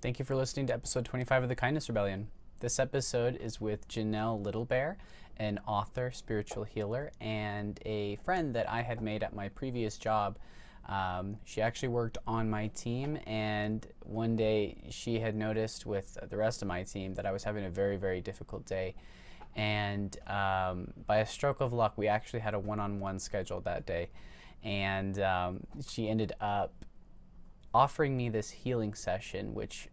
Thank you for listening to episode 25 of the Kindness Rebellion. This episode is with Janell Littlebear, an author, spiritual healer, and a friend that I had made at my previous job. She actually worked on my team, and one day she had noticed with the rest of my team that I was having a very, very difficult day. And by a stroke of luck, we actually had a one-on-one scheduled that day. And she ended up offering me this healing session, which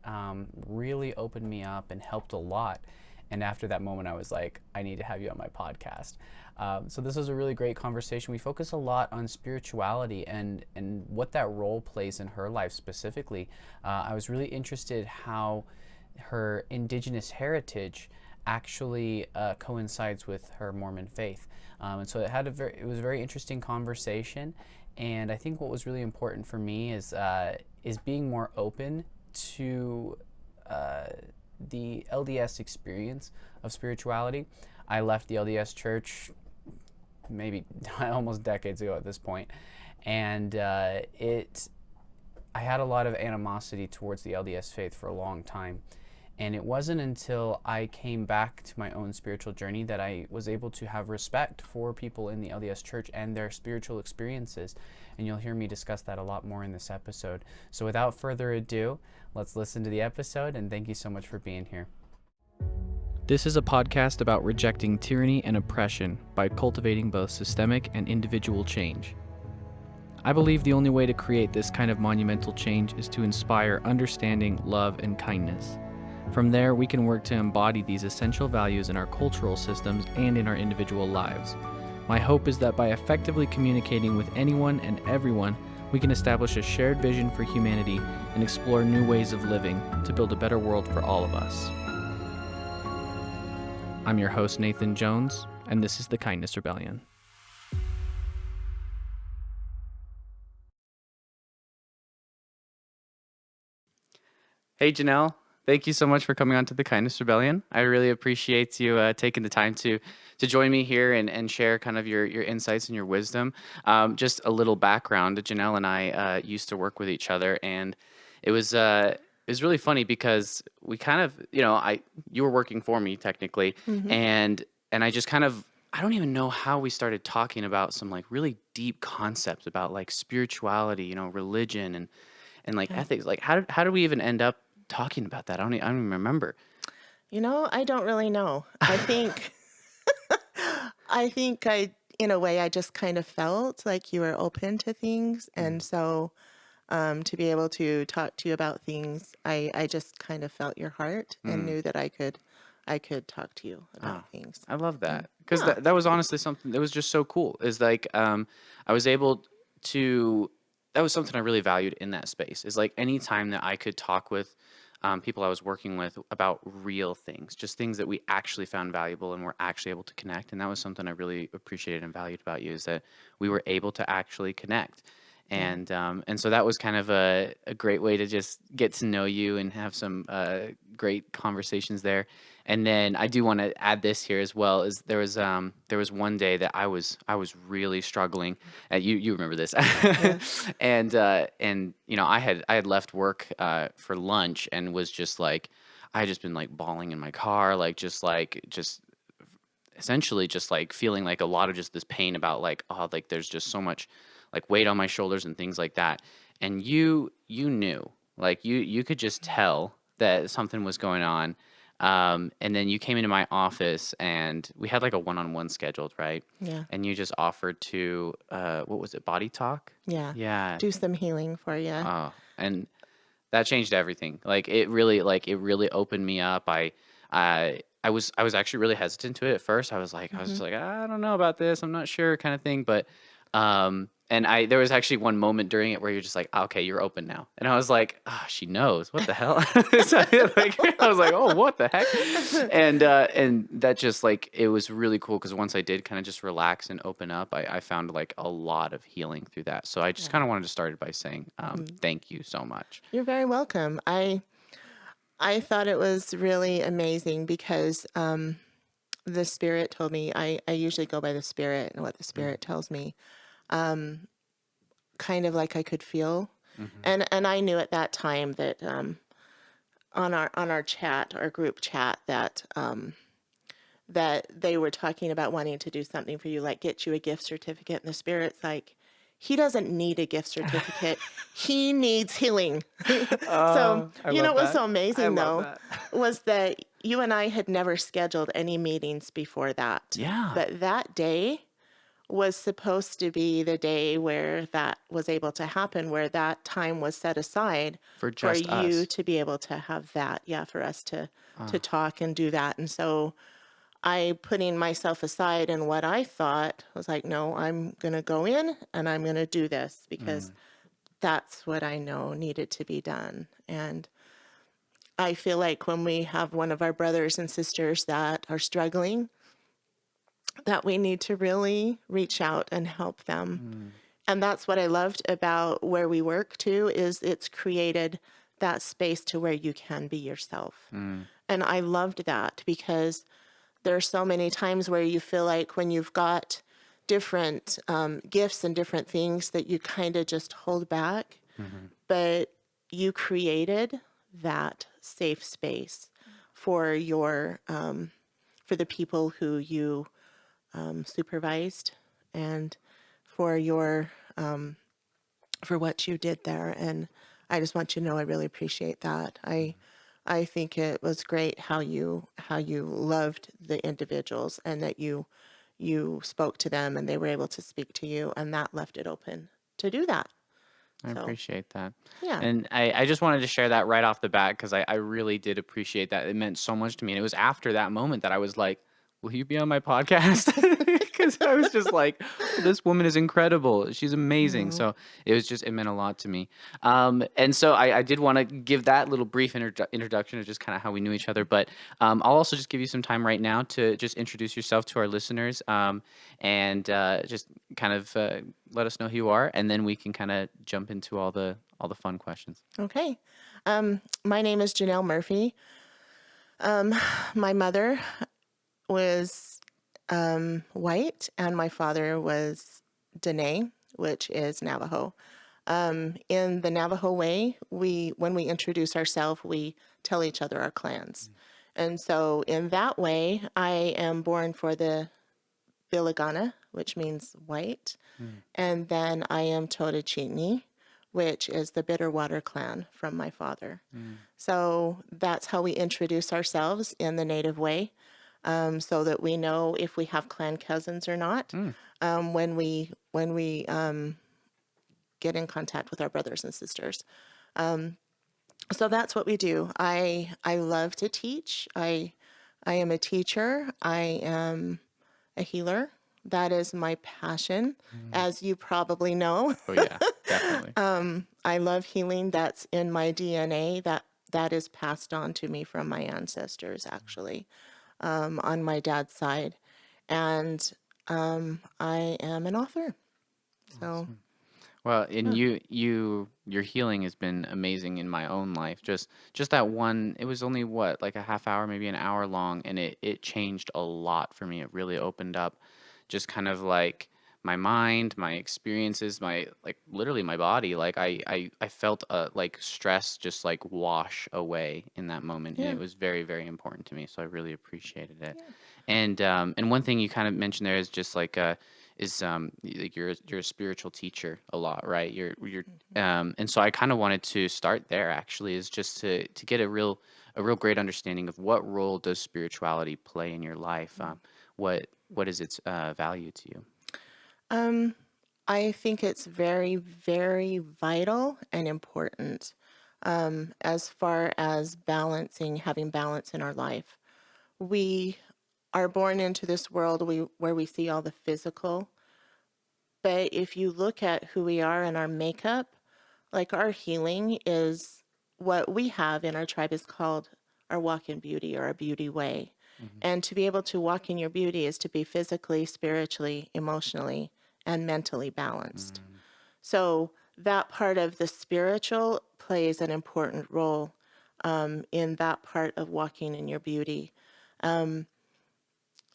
really opened me up and helped a lot. And after that moment, I was like, I need to have you on my podcast. So this was a really great conversation. We focus a lot on spirituality and what that role plays in her life specifically. I was really interested how her Indigenous heritage actually coincides with her Mormon faith. And so it was a very interesting conversation. And I think what was really important for me is being more open to the LDS experience of spirituality. I left the LDS church maybe almost decades ago at this point, and I had a lot of animosity towards the LDS faith for a long time. And it wasn't until I came back to my own spiritual journey that I was able to have respect for people in the LDS church and their spiritual experiences. And you'll hear me discuss that a lot more in this episode. So without further ado, let's listen to the episode, and thank you so much for being here. This is a podcast about rejecting tyranny and oppression by cultivating both systemic and individual change. I believe the only way to create this kind of monumental change is to inspire understanding, love, and kindness. From there, we can work to embody these essential values in our cultural systems and in our individual lives. My hope is that by effectively communicating with anyone and everyone, we can establish a shared vision for humanity and explore new ways of living to build a better world for all of us. I'm your host, Nathan Jones, and this is the Kindness Rebellion. Hey, Janell. Thank you so much for coming on to the Kindness Rebellion. I really appreciate you taking the time to join me here and share kind of your insights and your wisdom. Just a little background, Janell and I used to work with each other, and it was really funny because we kind of, you were working for me technically, and I just kind of, I don't even know how we started talking about some like really deep concepts about like spirituality, religion and like ethics. Like how did we even end up talking about that? I don't even remember. I don't really know. In a way, I just kind of felt like you were open to things. And so to be able to talk to you about things, I just kind of felt your heart and knew that I could talk to you about things. I love that because that was honestly something that was just so cool. Is like I was able to. That was something I really valued in that space. Is like any time that I could talk with people I was working with about real things, just things that we actually found valuable and were actually able to connect. And that was something I really appreciated and valued about you, is that we were able to actually connect. And so that was kind of a great way to just get to know you and have some great conversations there. And then I do want to add this here as well, is there was one day that I was really struggling. You remember this, and I had left work for lunch and was just like, I had just been like bawling in my car, like essentially just like feeling like a lot of just this pain about like, oh, like there's just so much like weight on my shoulders and things like that. And you knew, like you could just tell that something was going on. And then you came into my office and we had like a one-on-one scheduled, right? Yeah. And you just offered to, what was it? Body talk? Yeah. Yeah. Do some healing for you. Oh, and that changed everything. Like it really opened me up. I was actually really hesitant to it at first. I was just like, I don't know about this. I'm not sure, kind of thing. But and there was actually one moment during it where you're just like, okay, you're open now. And I was like, she knows. What the hell? So, like, I was like, oh, what the heck? And that just like, it was really cool because once I did kind of just relax and open up, I found like a lot of healing through that. So I just kind of wanted to start it by saying thank you so much. You're very welcome. I thought it was really amazing because the Spirit told me, I usually go by the Spirit and what the Spirit tells me. Kind of like I could feel. And I knew at that time that on our chat, our group chat, that that they were talking about wanting to do something for you, like get you a gift certificate. And the Spirit's like, he doesn't need a gift certificate. He needs healing. So, I you know, love what was that. so I amazing love though that. was that you and I had never scheduled any meetings before that. Yeah. But that day was supposed to be the day where that was able to happen, where that time was set aside For for just you us. to be able to have that. Yeah, for us to Ah. talk and do that. And so I putting myself aside and what I thought was like, no, I'm going to go in and I'm going to do this because Mm. that's what I know needed to be done. And I feel like when we have one of our brothers and sisters that are struggling, that we need to really reach out and help them. Mm. And that's what I loved about where we work too, is it's created that space to where you can be yourself. Mm. And I loved that because there are so many times where you feel like when you've got different gifts and different things that you kind of just hold back, Mm-hmm. but you created that safe space for your for the people who you supervised and for your for what you did there. And I just want you to know I really appreciate that. I think it was great how you loved the individuals and that you spoke to them and they were able to speak to you, and that left it open to do that. I So appreciate that. yeah. And I just wanted to share that right off the bat because I really did appreciate that. It meant so much to me. And it was after that moment that I was like, will you be on my podcast? Because I was just like, well, this woman is incredible. She's amazing. Mhm. So it meant a lot to me. And so I did want to give that little brief introduction of just kind of how we knew each other. But I'll also just give you some time right now to just introduce yourself to our listeners, and just kind of let us know who you are. And then we can kind of jump into all the fun questions. Okay. My name is Janelle Murphy. My mother was white, and my father was Dene, which is Navajo. In the Navajo way, when we introduce ourselves, we tell each other our clans. And so in that way, I am born for the Biligana, which means white. Mm. And then I am Totochini, which is the Bitterwater clan from my father. Mm. So that's how we introduce ourselves in the native way, so that we know if we have clan cousins or not, Mm. when we get in contact with our brothers and sisters. So that's what we do. I love to teach. I am a teacher. I am a healer. That is my passion, Mm. as you probably know. Oh yeah, definitely. I love healing. That's in my DNA. That is passed on to me from my ancestors, actually, on my dad's side. And I am an author. So, Awesome. Well, and yeah. your healing has been amazing in my own life. Just that one, it was only what, like a half hour, maybe an hour long, and it changed a lot for me. It really opened up just kind of like my mind, my experiences, my like literally my body. Like I felt like stress just like wash away in that moment, and Yeah. it was very, very important to me. So I really appreciated it. Yeah. And one thing you kind of mentioned there is just like like you're a spiritual teacher a lot, right? You're and so I kind of wanted to start there actually, is just to get a real great understanding of what role does spirituality play in your life. What is its value to you? Um, I think it's very, very vital and important, as far as having balance in our life. We are born into this world where we see all the physical, but if you look at who we are and our makeup, like our healing is what we have in our tribe is called our walk in beauty or our beauty way. Hmm. And to be able to walk in your beauty is to be physically, spiritually, emotionally, and mentally balanced. Mm. So that part of the spiritual plays an important role, in that part of walking in your beauty.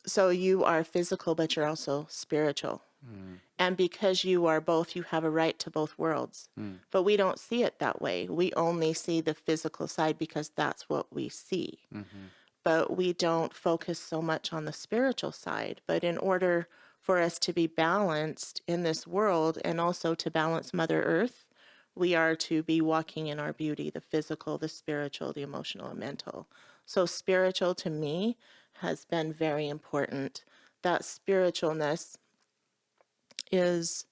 So you are physical, but you're also spiritual. Mm. And because you are both, you have a right to both worlds. Mm. But we don't see it that way. We only see the physical side because that's what we see. Mm-hmm. But we don't focus so much on the spiritual side. But in order for us to be balanced in this world and also to balance Mother Earth, we are to be walking in our beauty, the physical, the spiritual, the emotional, and mental. So, spiritual to me has been very important. That spiritualness is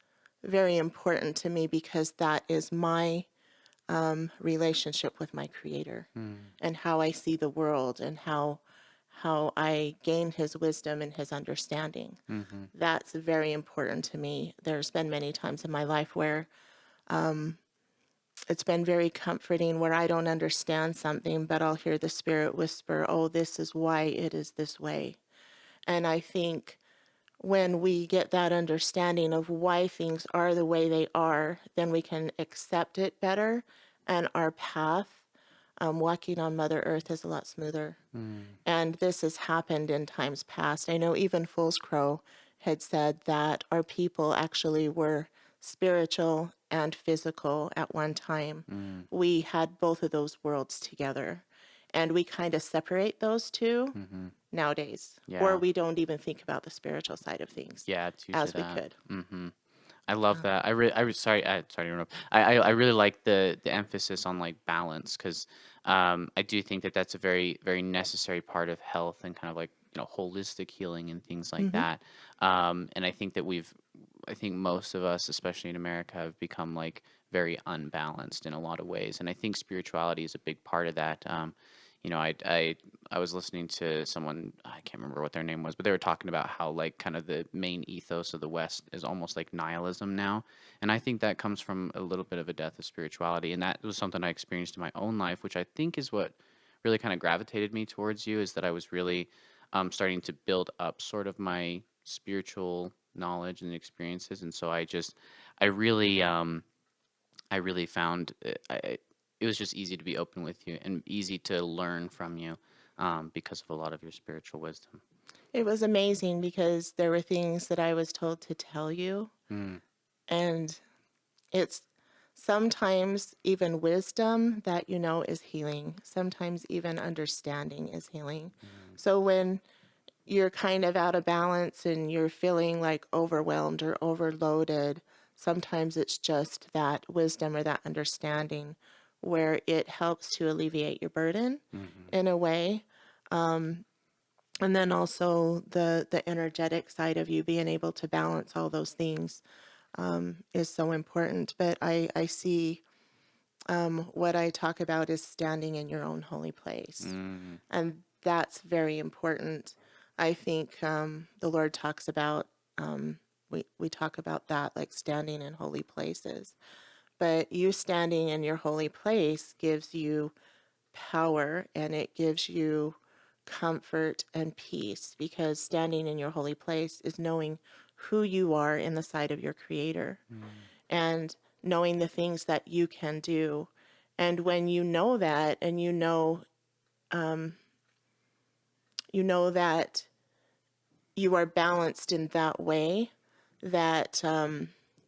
very important to me because that is my relationship with my creator Mm. and how I see the world and how I gain his wisdom and his understanding. Mm-hmm. That's very important to me. There's been many times in my life where it's been very comforting where I don't understand something, but I'll hear the spirit whisper, "Oh, this is why it is this way." And I think when we get that understanding of why things are the way they are, then we can accept it better. And our path, walking on Mother Earth, is a lot smoother. Mm. And this has happened in times past. I know even Fool's Crow had said that our people actually were spiritual and physical at one time. Mm. We had both of those worlds together. And we kind of separate those two Mm-hmm. nowadays, or Yeah. we don't even think about the spiritual side of things Yeah, it's usually as we that. could. Mm-hmm. I love Um, that. Sorry to interrupt. I really like the emphasis on like balance because I do think that that's a very very necessary part of health and kind of like holistic healing and things like mhm. that. And I think that I think most of us, especially in America, have become like very unbalanced in a lot of ways, and I think spirituality is a big part of that. You know, I was listening to someone, I can't remember what their name was, but they were talking about how like kind of the main ethos of the West is almost like nihilism now, and I think that comes from a little bit of a death of spirituality, and that was something I experienced in my own life, which I think is what really kind of gravitated me towards you, is that I was really starting to build up sort of my spiritual knowledge and experiences, and so I really I really found it was just easy to be open with you and easy to learn from you because of a lot of your spiritual wisdom. It was amazing because there were things that I was told to tell you, Mm. and it's sometimes even wisdom that you know is healing. Sometimes even understanding is healing. Mm. So when you're kind of out of balance and you're feeling like overwhelmed or overloaded, sometimes it's just that wisdom or that understanding where it helps to alleviate your burden Mm-hmm. in a way. And then also the energetic side of you being able to balance all those things is so important. But I see what I talk about is standing in your own holy place. Mm. And that's very important. I think the Lord talks about, we talk about that, like standing in holy places. But you standing in your holy place gives you power and it gives you comfort and peace because standing in your holy place is knowing who you are in the sight of your Creator Mm. and knowing the things that you can do. And when you know that, and you know that you are balanced in that way, that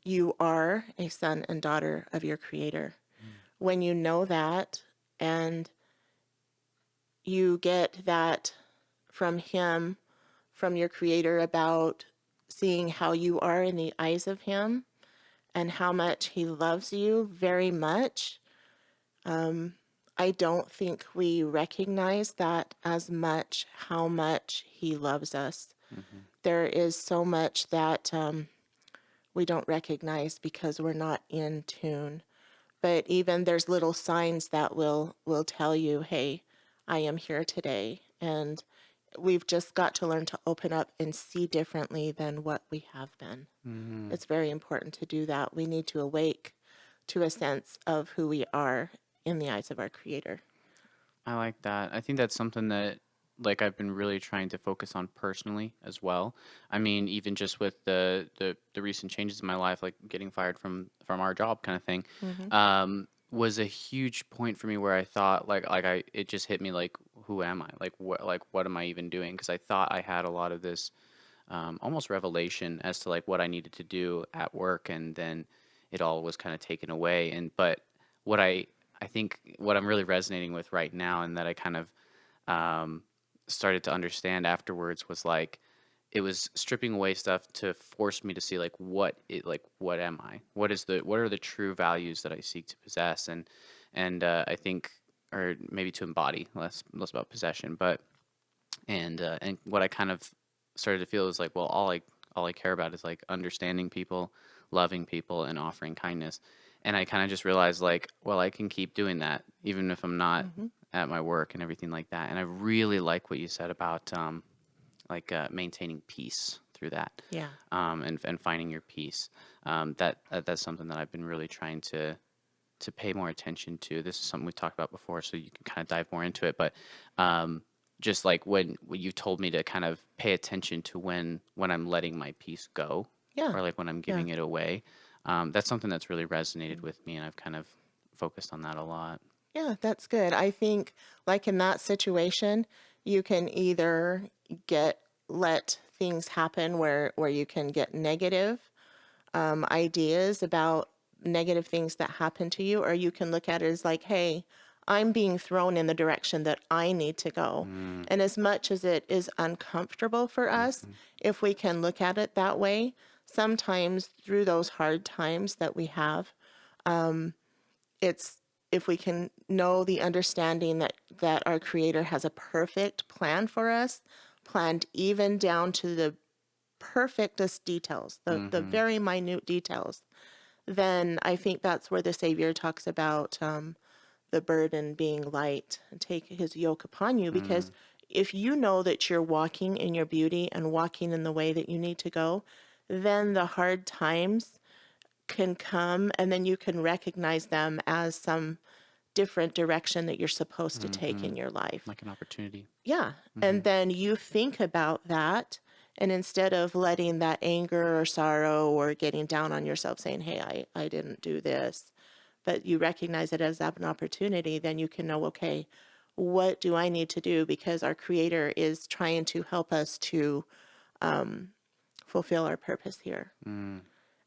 you are a son and daughter of your Creator. Mm. When you know that, and you get that from Him, from your Creator, about seeing how you are in the eyes of Him and how much He loves you very much. I don't think we recognize that as much, how much He loves us. Mm-hmm. There is so much that we don't recognize because we're not in tune. But even there's little signs that will tell you, hey, I am here today. And we've just got to learn to open up and see differently than what we have been. Mm-hmm. It's very important to do that. We need to awake to a sense of who we are in the eyes of our Creator. I like that. I think that's something that like I've been really trying to focus on personally as well. I mean, even just with the recent changes in my life, like getting fired from our job kind of thing, Hmm. was a huge point for me where I thought like I it just hit me like who am I? Like what am I even doing? Because I thought I had a lot of this almost revelation as to like what I needed to do at work, and then it all was kind of taken away. And but what I think what I'm really resonating with right now, and that I kind of um, started to understand afterwards, was like it was stripping away stuff to force me to see like what am I, what are the true values that I seek to possess, and I think, or maybe to embody, less about possession, but and what I kind of started to feel is like, well, all I care about is like understanding people, loving people, and offering kindness. And I kind of just realized like, well, I can keep doing that even if I'm not Hmm. at my work and everything like that. And I really like what you said about maintaining peace through that, Yeah. and finding your peace. That's something that I've been really trying to pay more attention to. This is something we talked about before, so you can kind of dive more into it. But um, just like when you told me to kind of pay attention to when I'm letting my peace go, Yeah. or like when I'm Yeah. giving it away, that's something that's really resonated with me, and I've kind of focused on that a lot. Yeah, that's good. I think, like in that situation, you can either get let things happen where you can get negative ideas about negative things that happen to you, or you can look at it as like, hey, I'm being thrown in the direction that I need to go. Mm, And as much as it is uncomfortable for us, mm-hmm, if we can look at it that way, sometimes through those hard times that we have, it's if we can know the understanding that our creator has a perfect plan for us, planned even down to the perfectest details, the mm-hmm, very minute details, then I think that's where the Savior talks about the burden being light and take his yoke upon you. mm, Because if you know that you're walking in your beauty and walking in the way that you need to go, then the hard times can come and then you can recognize them as some different direction that you're supposed to take mm-hmm. in your life. Like an opportunity. Yeah. Mm-hmm, And then you think about that. And instead of letting that anger or sorrow or getting down on yourself saying, hey, I didn't do this, but you recognize it as an opportunity, then you can know, okay, what do I need to do? Because our Creator is trying to help us to fulfill our purpose here. mm,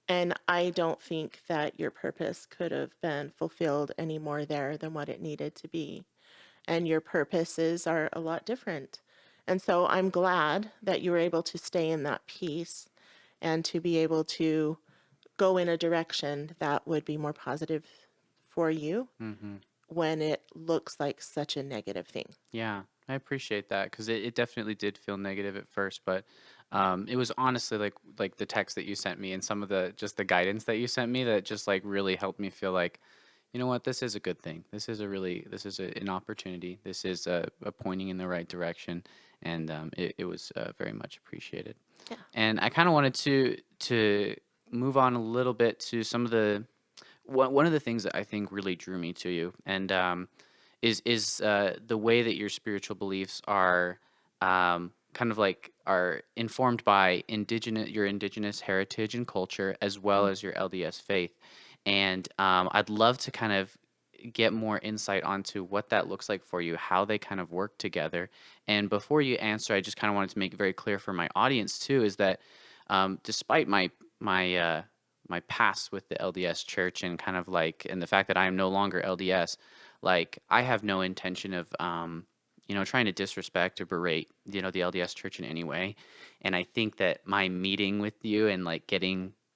And I don't think that your purpose could have been fulfilled any more there than what it needed to be. And your purposes are a lot different. And so I'm glad that you were able to stay in that peace and to be able to go in a direction that would be more positive for you mm-hmm. when it looks like such a negative thing. Yeah, I appreciate that because it definitely did feel negative at first, but it was honestly like the text that you sent me and some of the just the guidance that you sent me that just like really helped me feel like, you know what, this is a good thing. This is an opportunity. This is a pointing in the right direction, and it was very much appreciated. Yeah. And I kind of wanted to move on a little bit to some of the one of the things that I think really drew me to you, and is the way that your spiritual beliefs are kind of like are informed by your indigenous heritage and culture as well Mm. as your LDS faith. And I'd love to kind of get more insight onto what that looks like for you, how they kind of work together. And before you answer, I just kind of wanted to make it very clear for my audience too, is that despite my past with the LDS church and kind of like, and the fact that I am no longer LDS, like I have no intention of, trying to disrespect or berate, the LDS church in any way. And I think that my meeting with you and like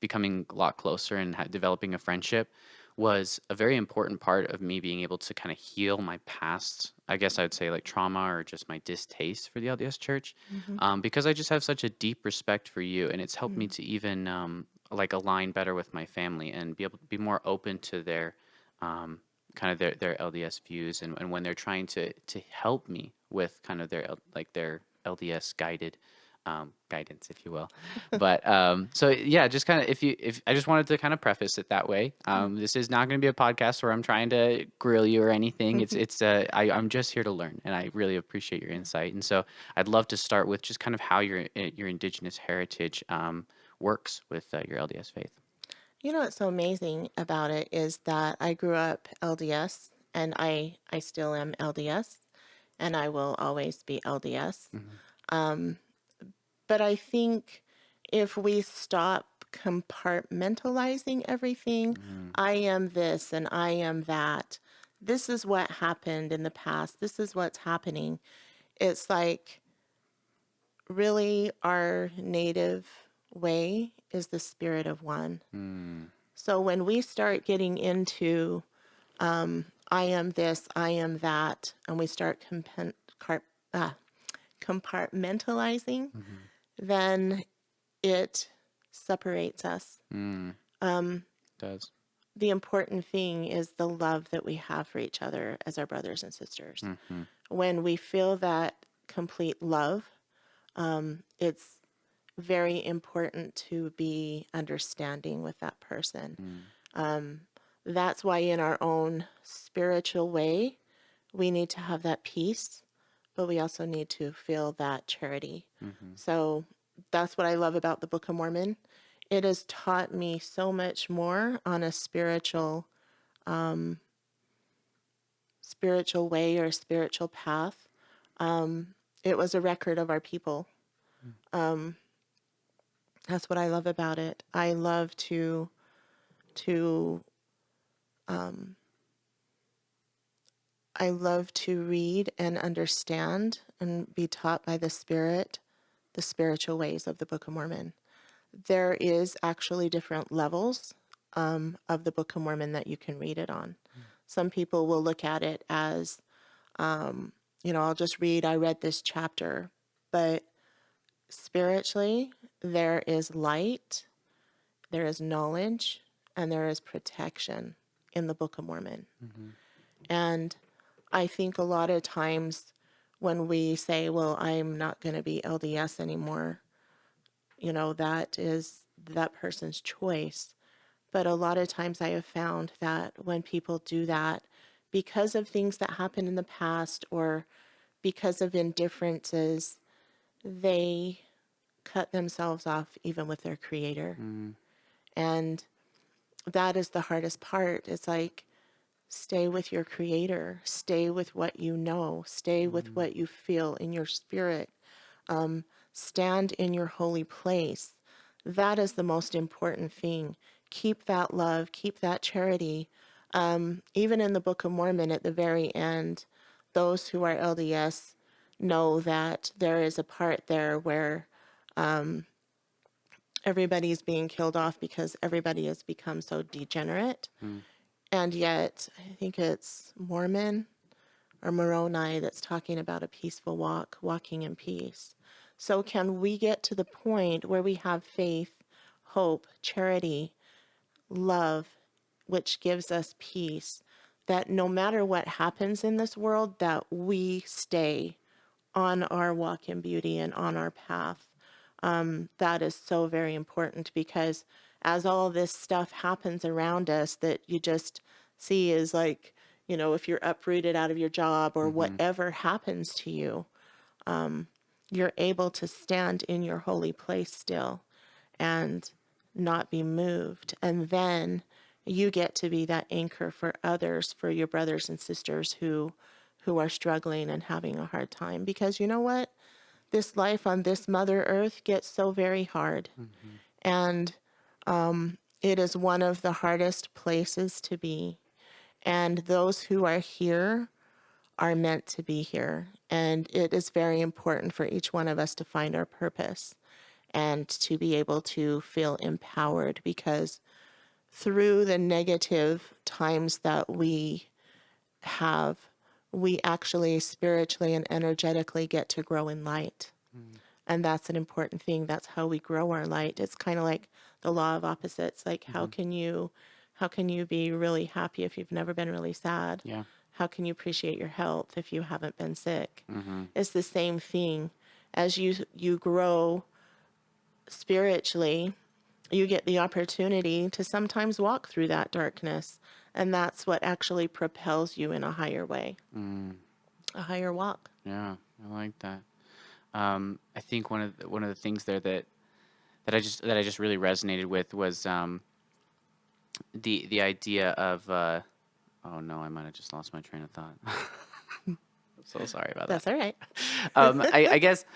becoming a lot closer and developing a friendship was a very important part of me being able to kind of heal my past, I guess I would say like trauma or just my distaste for the LDS church, Mm-hmm. because I just have such a deep respect for you, and it's helped me Mm-hmm. to even like align better with my family and be able to be more open to their um, kind of their LDS views, and when they're trying to help me with kind of their LDS guided guidance, if you will. But so yeah, just kind of if I just wanted to kind of preface it that way. Yeah. This is not going to be a podcast where I'm trying to grill you or anything. I'm just here to learn, and I really appreciate your insight. And so I'd love to start with just kind of how your indigenous heritage works with your LDS faith. You know what's so amazing about it is that I grew up LDS and I still am LDS and I will always be LDS. Hmm. But I think if we stop compartmentalizing everything, I am this and I am that. This is what happened in the past. This is what's happening. It's like really our native way is the spirit of one. So when we start getting into I am this, I am that, and we start compartmentalizing, then it separates us. Does. The important thing is the love that we have for each other as our brothers and sisters. When we feel that complete love, it's very important to be understanding with that person. That's why in our own spiritual way, we need to have that peace, but we also need to feel that charity. So that's what I love about the Book of Mormon. It has taught me so much more on a spiritual way or spiritual path. It was a record of our people. That's what I love about it. I love to I love to read and understand and be taught by the Spirit the spiritual ways of the Book of Mormon. There is actually different levels of the Book of Mormon that you can read it on. Some people will look at it as, I'll just read, I read this chapter. But spiritually, there is light, there is knowledge, and there is protection in the Book of Mormon. And I think a lot of times when we say, well, I'm not going to be LDS anymore, that is that person's choice. But a lot of times I have found that when people do that, because of things that happened in the past or because of indifferences, they cut themselves off even with their creator. And that is the hardest part. It's like, stay with your creator, stay with what you know, stay with what you feel in your spirit, stand in your holy place. That is the most important thing. Keep that love, keep that charity. Even in the Book of Mormon at the very end, those who are LDS know that there is a part there where everybody's being killed off because everybody has become so degenerate. And yet, I think it's Mormon or Moroni that's talking about a peaceful walk, walking in peace. So can we get to the point where we have faith, hope, charity, love, which gives us peace, that no matter what happens in this world, that we stay on our walk in beauty and on our path. That is so very important because as all this stuff happens around us that you just see is like, if you're uprooted out of your job or whatever happens to you, you're able to stand in your holy place still and not be moved. And then you get to be that anchor for others, for your brothers and sisters who are struggling and having a hard time. Because you know what? This life on this Mother Earth gets so very hard. And it is one of the hardest places to be. And those who are here are meant to be here. And it is very important for each one of us to find our purpose and to be able to feel empowered because through the negative times that we have, we actually spiritually and energetically get to grow in light. And that's an important thing. That's how we grow our light. It's kind of like the law of opposites. Like how can you be really happy if you've never been really sad? Yeah. How can you appreciate your health if you haven't been sick? It's the same thing. As you grow spiritually, you get the opportunity to sometimes walk through that darkness. And that's what actually propels you in a higher way, a higher walk. Yeah, I like that. I think one of the things there that I just really resonated with was the idea of oh no, I might have just lost my train of thought. I'm so sorry about that. That's all right. I guess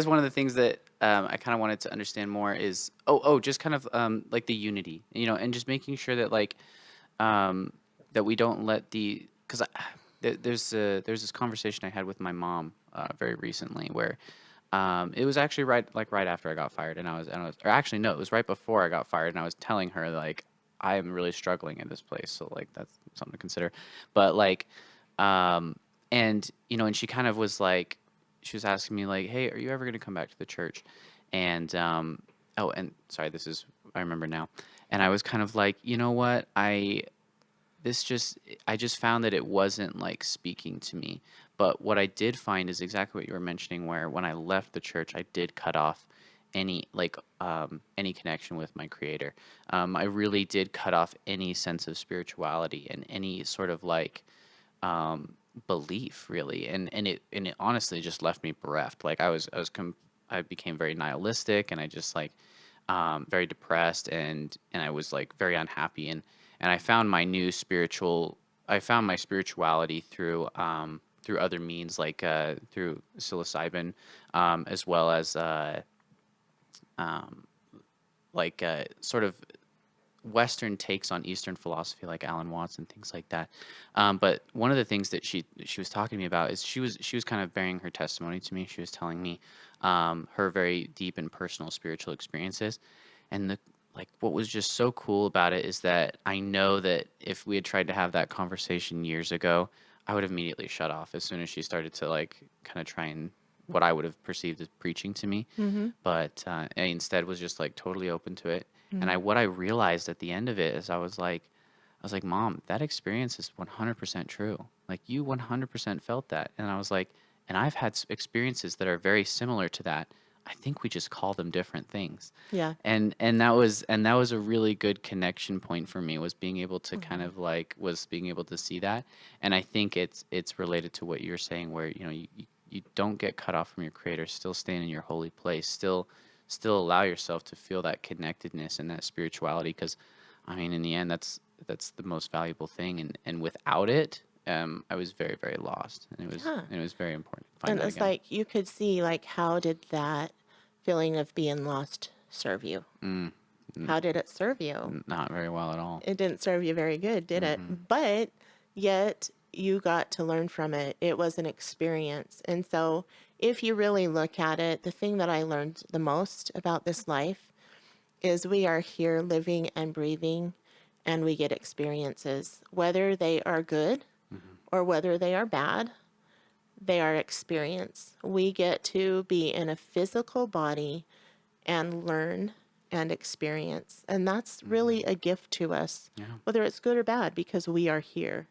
one of the things that I kind of wanted to understand more is just kind of like the unity, and just making sure that like that we don't let because there's this conversation I had with my mom very recently where it was actually right after I got fired, and or actually no, it was right before I got fired, and I was telling her like I am really struggling in this place, so like that's something to consider. But like, um, and she kind of was like, she was asking me like, hey, are you ever gonna come back to the church? And oh, and sorry, I remember now, and I was kind of like, you know what, this just I just found that it wasn't like speaking to me. But what I did find is exactly what you were mentioning, where when I left the church, I did cut off any connection with my creator. I really did cut off any sense of spirituality and any sort of like belief really, and it honestly just left me bereft. Like I became very nihilistic, and I just like very depressed, and I was like very unhappy, and I found my spirituality through other means, like through psilocybin, as well as um, like sort of Western takes on Eastern philosophy, like Alan Watts and things like that. But one of the things that she was talking to me about is she was kind of bearing her testimony to me. She was telling me her very deep and personal spiritual experiences, and the like. What was just so cool about it is that I know that if we had tried to have that conversation years ago, I would have immediately shut off as soon as she started to like kind of try and what I would have perceived as preaching to me, Mm-hmm. but I instead was just like totally open to it. And Mm-hmm. what I realized at the end of it is I was like, Mom, that experience is 100% true. Like you 100% felt that. And I was like, and I've had experiences that are very similar to that. I think we just call them different things. Yeah. And that was a really good connection point for me, was being able to kind Mm-hmm. of like was being able to see that. And I think it's related to what you're saying, where you don't get cut off from your creator, still staying in your holy place, still allow yourself to feel that connectedness and that spirituality, because I mean in the end that's the most valuable thing, and without it I was very very lost, and Yeah. it was very important to find And that it's again. like you could see, like, how did that feeling of being lost serve you? mm, n- How did it serve you? Not very well at all. It didn't serve you very good, did it? Mm-hmm. But yet you got to learn from it. It was an experience. And so if you really look at it, the thing that I learned the most about this life is we are here living and breathing, and we get experiences, whether they are good Mm-hmm. or whether they are bad. They are experience. We get to be in a physical body and learn and experience. And that's Mm-hmm. really a gift to us, Yeah. whether it's good or bad, because we are here.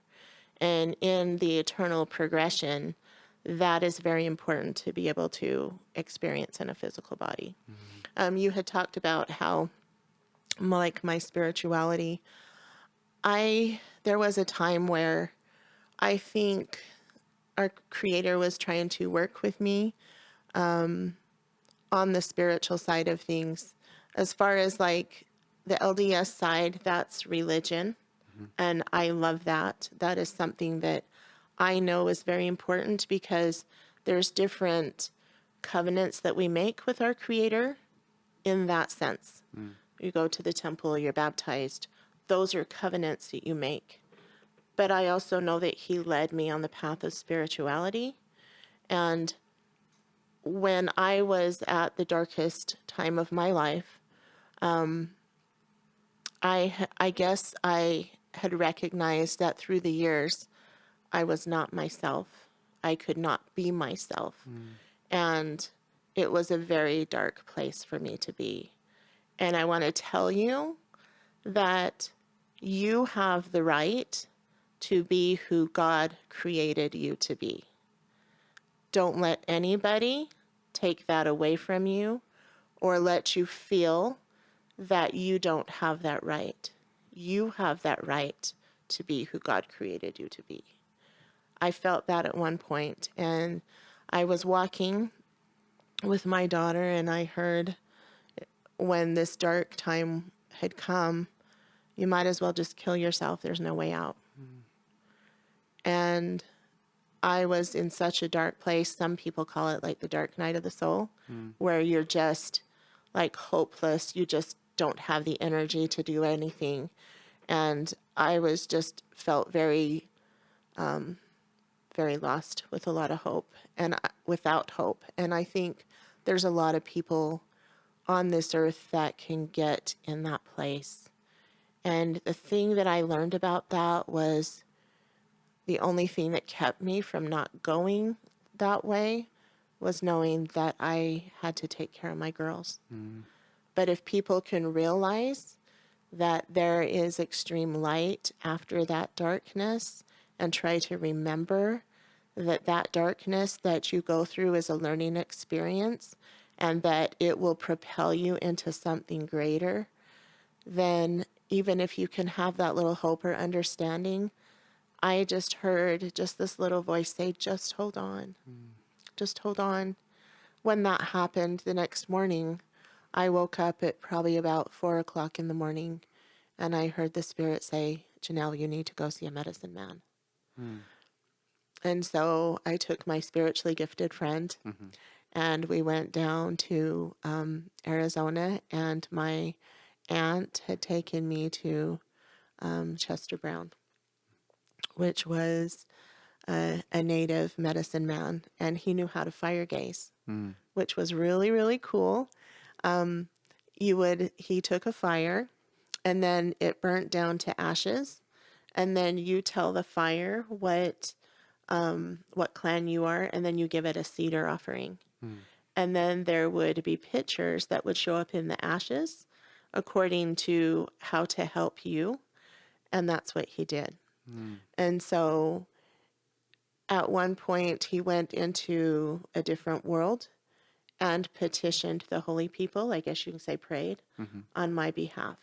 And in the eternal progression, that is very important to be able to experience in a physical body. Mm-hmm. You had talked about how, like, my spirituality, there was a time where I think our creator was trying to work with me on the spiritual side of things. As far as like the LDS side, that's religion. Mm-hmm. And I love that. That is something that I know is very important, because there's different covenants that we make with our creator in that sense. Mm. You go to the temple, you're baptized. Those are covenants that you make. But I also know that he led me on the path of spirituality. And when I was at the darkest time of my life, I guess I had recognized that through the years I was not myself. I could not be myself. Mm. And it was a very dark place for me to be. And I want to tell you that you have the right to be who God created you to be. Don't let anybody take that away from you or let you feel that you don't have that right. You have that right to be who God created you to be. I felt that at one point, and I was walking with my daughter, and I heard, when this dark time had come, you might as well just kill yourself. There's no way out. Mm. And I was in such a dark place. Some people call it like the dark night of the soul, where you're just like hopeless. You just don't have the energy to do anything. And I was just felt very, very lost with a lot of hope and without hope. And I think there's a lot of people on this earth that can get in that place. And the thing that I learned about that was the only thing that kept me from not going that way was knowing that I had to take care of my girls. But if people can realize that there is extreme light after that darkness and try to remember that that darkness that you go through is a learning experience and that it will propel you into something greater, then even if you can have that little hope or understanding, I just heard just this little voice say, just hold on. Just hold on. When that happened the next morning, I woke up at probably about 4 o'clock in the morning and I heard the Spirit say, Janelle, you need to go see a medicine man. And so I took my spiritually gifted friend and we went down to Arizona, and my aunt had taken me to Chester Brown, which was a native medicine man, and he knew how to fire gaze, which was really, really cool. He took a fire and then it burnt down to ashes, and then you tell the fire what clan you are, and then you give it a cedar offering. And then there would be pictures that would show up in the ashes according to how to help you. And that's what he did. And so at one point, he went into a different world and petitioned the holy people, I guess you can say prayed, on my behalf.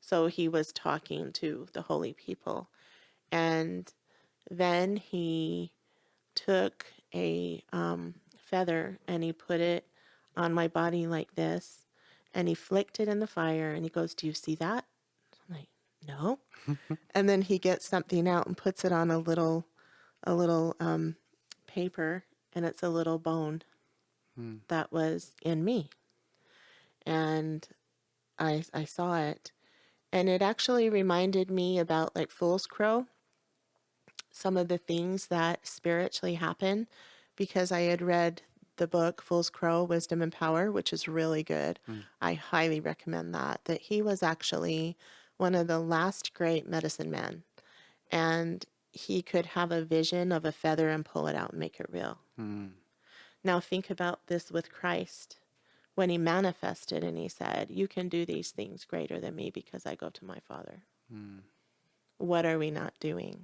So he was talking to the holy people. And then he took a feather and he put it on my body like this, and he flicked it in the fire, and he goes, do you see that? I'm like, no. And then he gets something out and puts it on a little paper, and it's a little bone that was in me. And I saw it, and it actually reminded me about like Fool's Crow, some of the things that spiritually happen, because I had read the book Fool's Crow, Wisdom and Power, which is really good. I highly recommend that he was actually one of the last great medicine men, and he could have a vision of a feather and pull it out and make it real. Now think about this with Christ. When he manifested and he said, you can do these things greater than me because I go to my Father. What are we not doing?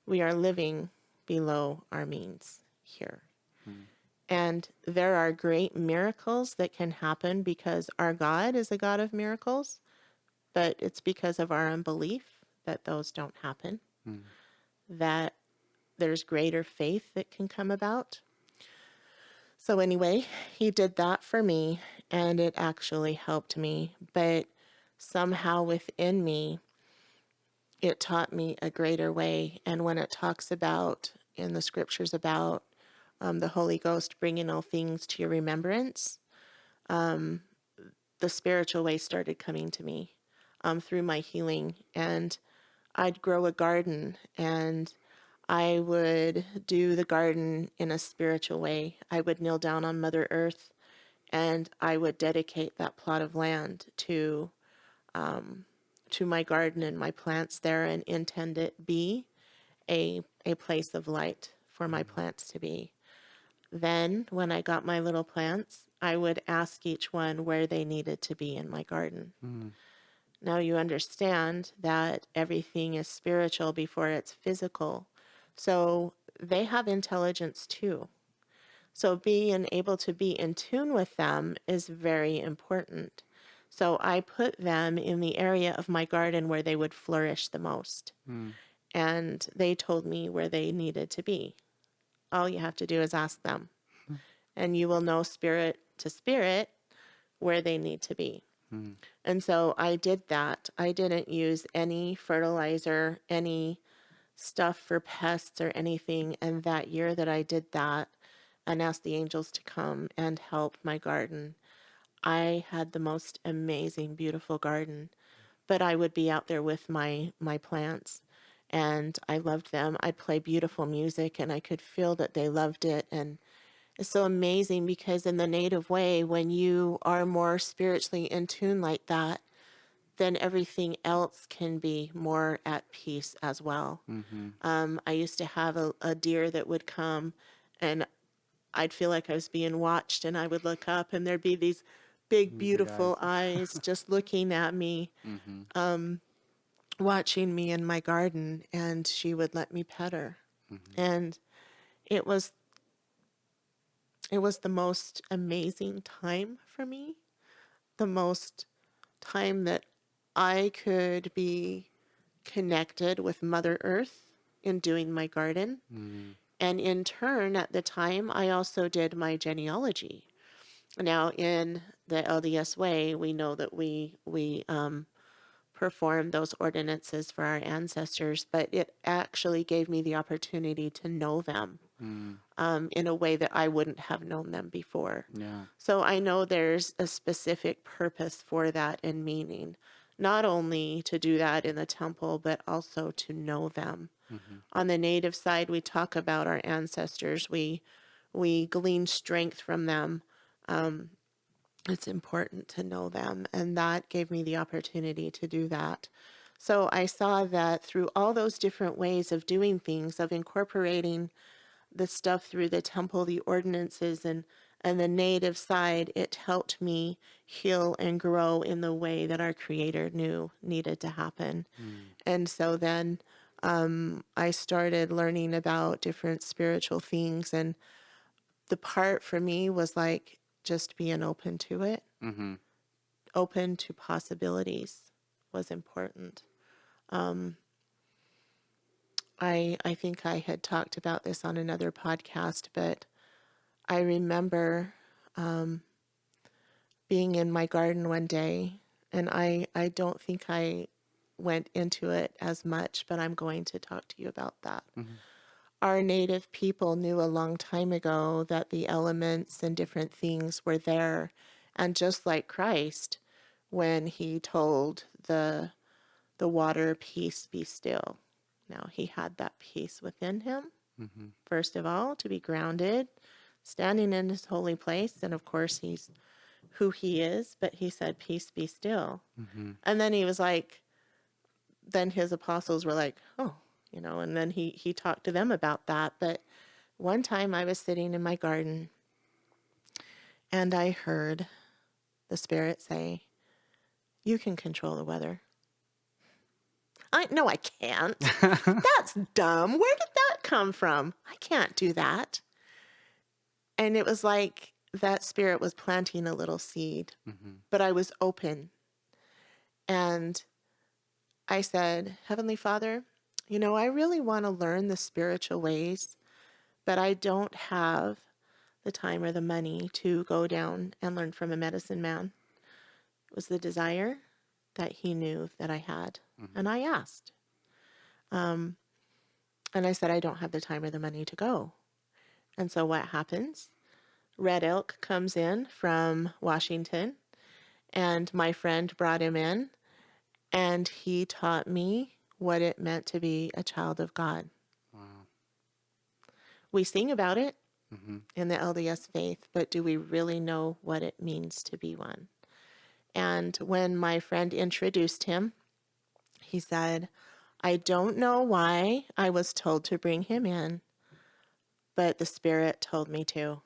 We are living below our means here. And there are great miracles that can happen because our God is a God of miracles, but it's because of our unbelief that those don't happen, that there's greater faith that can come about. So anyway, he did that for me, and it actually helped me. But somehow within me, it taught me a greater way. And when it talks about in the scriptures about the Holy Ghost bringing all things to your remembrance, the spiritual way started coming to me through my healing. And I'd grow a garden, and I would do the garden in a spiritual way. I would kneel down on Mother Earth, and I would dedicate that plot of land to my garden and my plants there, and intend it be a place of light for my plants to be. Then, when I got my little plants, I would ask each one where they needed to be in my garden. Now you understand that everything is spiritual before it's physical. So they have intelligence too. So being able to be in tune with them is very important. So I put them in the area of my garden where they would flourish the most. And they told me where they needed to be. All you have to do is ask them. And you will know spirit to spirit where they need to be. And so I did that. I didn't use any fertilizer, any stuff for pests or anything. And that year that I did that and asked the angels to come and help my garden, I had the most amazing, beautiful garden. But I would be out there with my plants, and I loved them. I'd play beautiful music, and I could feel that they loved it. And it's so amazing because in the native way, when you are more spiritually in tune like that, then everything else can be more at peace as well. I used to have a deer that would come, and I'd feel like I was being watched, and I would look up, and there'd be these big, beautiful eyes just looking at me, watching me in my garden, and she would let me pet her. And it was the most amazing time for me, the most time that I could be connected with Mother Earth in doing my garden. And in turn, at the time, I also did my genealogy. Now, in the LDS way, we know that we perform those ordinances for our ancestors, but it actually gave me the opportunity to know them in a way that I wouldn't have known them before. Yeah. So I know there's a specific purpose for that and meaning, not only to do that in the temple, but also to know them. On the native side, we talk about our ancestors. We glean strength from them. It's important to know them, and that gave me the opportunity to do that. So I saw that through all those different ways of doing things, of incorporating the stuff through the temple, the ordinances, and the native side, it helped me heal and grow in the way that our Creator knew needed to happen. And so then I started learning about different spiritual things, and the part for me was like just being open to it, open to possibilities was important. I think I had talked about this on another podcast, but I remember being in my garden one day, and I don't think I went into it as much, but I'm going to talk to you about that. Our native people knew a long time ago that the elements and different things were there. And just like Christ, when he told the water, peace, be still. Now, he had that peace within him, first of all, to be grounded, standing in his holy place. And of course, he's who he is, but he said, peace, be still. And then he was like, then his apostles were like, oh, and then he talked to them about that. But one time I was sitting in my garden, and I heard the Spirit say, you can control the weather. No, I can't. That's dumb. Where did that come from? I can't do that. And it was like that Spirit was planting a little seed, but I was open. And I said, Heavenly Father, I really want to learn the spiritual ways, but I don't have the time or the money to go down and learn from a medicine man. It was the desire that he knew that I had. And I asked. And I said, I don't have the time or the money to go. And so what happens? Red Elk comes in from Washington, and my friend brought him in, and he taught me what it meant to be a child of God. Wow. We sing about it in the LDS faith, but do we really know what it means to be one? And when my friend introduced him, he said, I don't know why I was told to bring him in, but the Spirit told me to.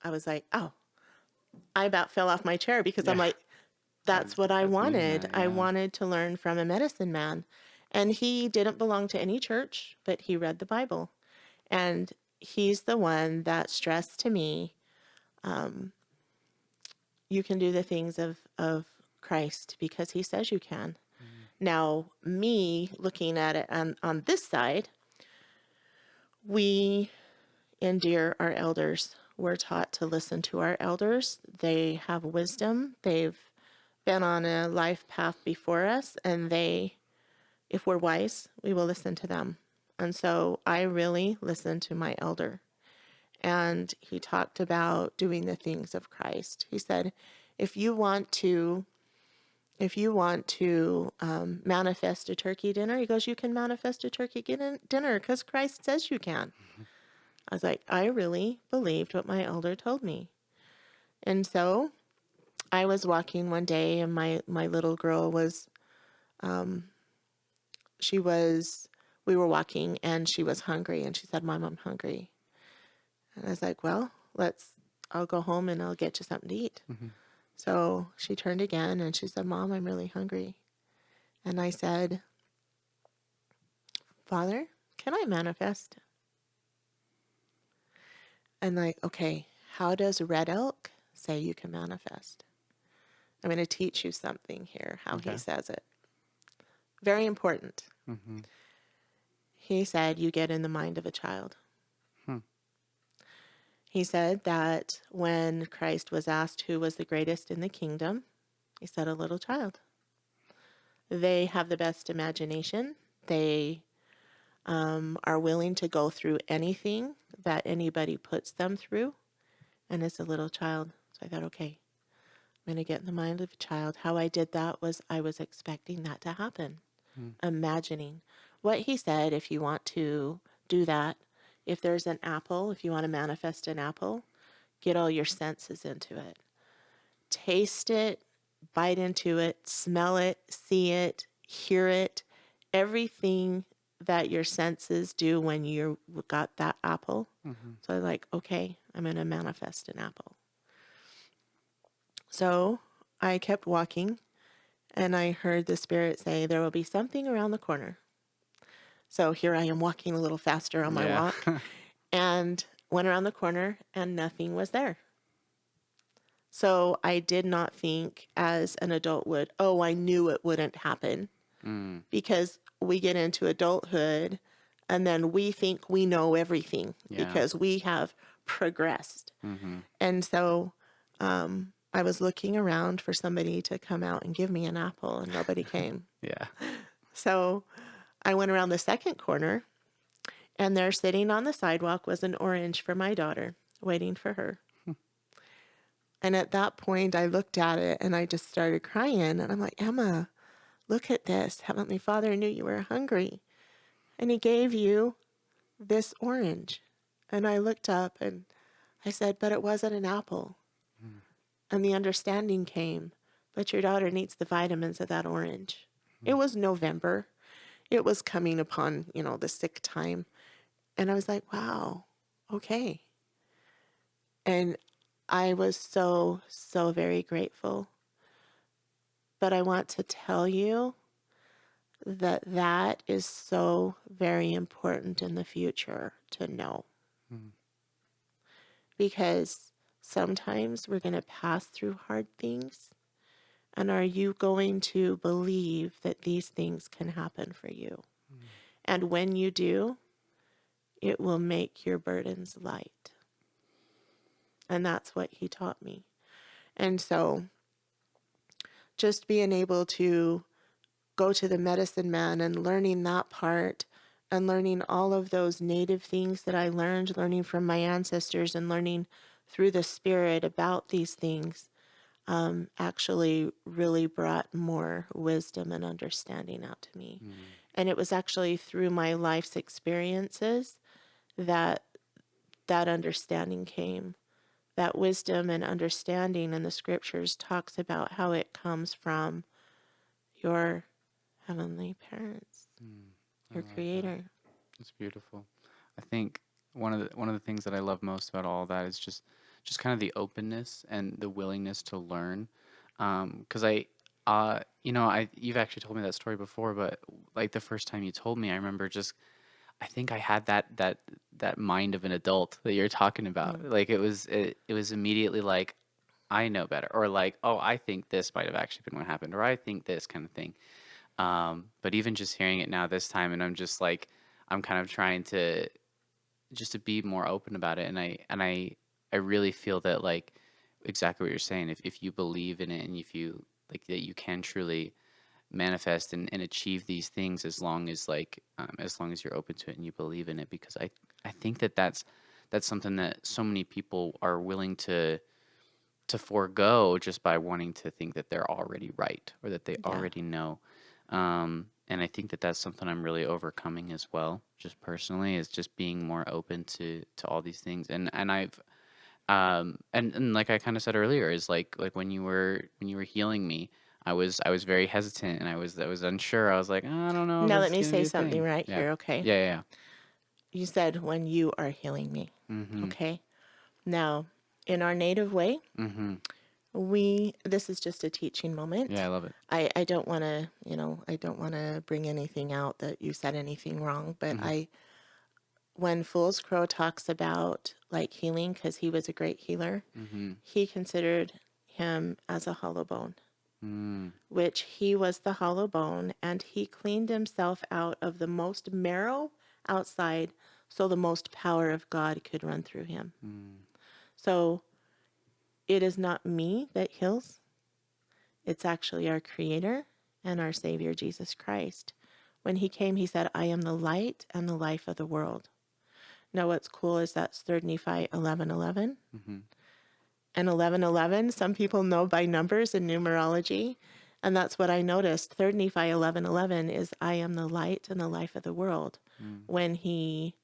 I was like, oh, I about fell off my chair because I'm like, that's what I wanted. That, I wanted to learn from a medicine man. And he didn't belong to any church, but he read the Bible. And he's the one that stressed to me, you can do the things of Christ because he says you can. Now, me looking at it on this side, we endear our elders. We're taught to listen to our elders. They have wisdom. They've been on a life path before us, and if we're wise, we will listen to them. And so I really listened to my elder. And he talked about doing the things of Christ. He said, if you want to, manifest a turkey dinner, he goes, you can manifest a turkey dinner because Christ says you can. I was like, I really believed what my elder told me. And so I was walking one day, and my little girl was, we were walking, and she was hungry, and she said, Mom, I'm hungry. And I was like, well, I'll go home and I'll get you something to eat. Mm-hmm. So she turned again and she said, Mom, I'm really hungry. And I said, Father, can I manifest? And like, okay, how does Red Elk say you can manifest? I'm going to teach you something here, how Okay. he says it. Very important. Mm-hmm. He said, you get in the mind of a child. Hmm. He said that when Christ was asked who was the greatest in the kingdom, he said, a little child. They have the best imagination. They are willing to go through anything that anybody puts them through. And it's a little child. So I thought, okay, I'm going to get in the mind of a child. How I did that was I was expecting that to happen, imagining. What he said, if you want to do that, if there's an apple, if you want to manifest an apple, get all your senses into it. Taste it, bite into it, smell it, see it, hear it, everything that your senses do when you got that apple. Mm-hmm. So I'm like, okay, I'm going to manifest an apple. So I kept walking, and I heard the Spirit say, there will be something around the corner. So here I am walking a little faster on my Yeah. walk, and went around the corner, and nothing was there. So I did not think as an adult would, oh, I knew it wouldn't happen, Mm. because we get into adulthood and then we think we know everything Yeah. because we have progressed. Mm-hmm. And so I was looking around for somebody to come out and give me an apple, and nobody came. Yeah. So I went around the second corner, and there sitting on the sidewalk was an orange for my daughter, waiting for her. And at that point, I looked at it and I just started crying. And I'm like, Emma, look at this. Heavenly Father knew you were hungry, and he gave you this orange. And I looked up and I said, but it wasn't an apple. Mm. And the understanding came, but your daughter needs the vitamins of that orange. It was November. It was coming upon, the sick time. And I was like, wow, okay. And I was so, so very grateful. But I want to tell you that that is so very important in the future to know. Mm. Because sometimes we're going to pass through hard things. And are you going to believe that these things can happen for you? Mm. And when you do, it will make your burdens light. And that's what he taught me. And so just being able to go to the medicine man and learning that part, and learning all of those native things that I learned, learning from my ancestors and learning through the Spirit about these things, actually really brought more wisdom and understanding out to me. Mm. And it was actually through my life's experiences that that understanding came. That wisdom and understanding in the scriptures talks about how it comes from your heavenly parents, Mm. I your love that. creator. It's beautiful. I think one of the things that I love most about all that is just kind of the openness and the willingness to learn. Because you've actually told me that story before, but like the first time you told me, I remember just I think I had that mind of an adult that you're talking about. Mm. Like it was immediately like I know better, or like, oh, I think this might have actually been what happened, or I think this kind of thing. But even just hearing it now this time, and I'm just like, I'm kind of trying to just to be more open about it, and I really feel that like exactly what you're saying. If you believe in it, and if you like that, you can truly manifest and achieve these things as long as as long as you're open to it and you believe in it, because I think that's something that so many people are willing to forego just by wanting to think that they're already right or that they Yeah. already know. And I think that that's something I'm really overcoming as well, just personally, is just being more open to all these things. And I've and like I kind of said earlier, is like when you were healing me, I was very hesitant, and I was unsure. I was like, I don't know if Now this let is me gonna say be a something thing. right Yeah, here, okay? yeah, yeah. You said when you are healing me, Mm-hmm. okay? Now, in our native way, Mm-hmm. this is just a teaching Yeah, I moment. love it. I don't want to, I don't want to bring anything out that you said anything wrong, but Mm-hmm. when Fool's Crow talks about like healing, because he was a great healer, Mm-hmm. he considered him as a hollow bone, Mm. which he was the hollow bone, and he cleaned himself out of the most marrow outside so the most power of God could run through him. Mm. So it is not me that heals, it's actually our Creator and our Savior, Jesus Christ. When he came, he said, I am the light and the life of the world. Now, what's cool is that's 3 Nephi 11:11. Mm-hmm. And 11:11, some people know by numbers and numerology. And that's what I noticed. 3 Nephi 11:11 is I am the light and the life of the world Mm. when he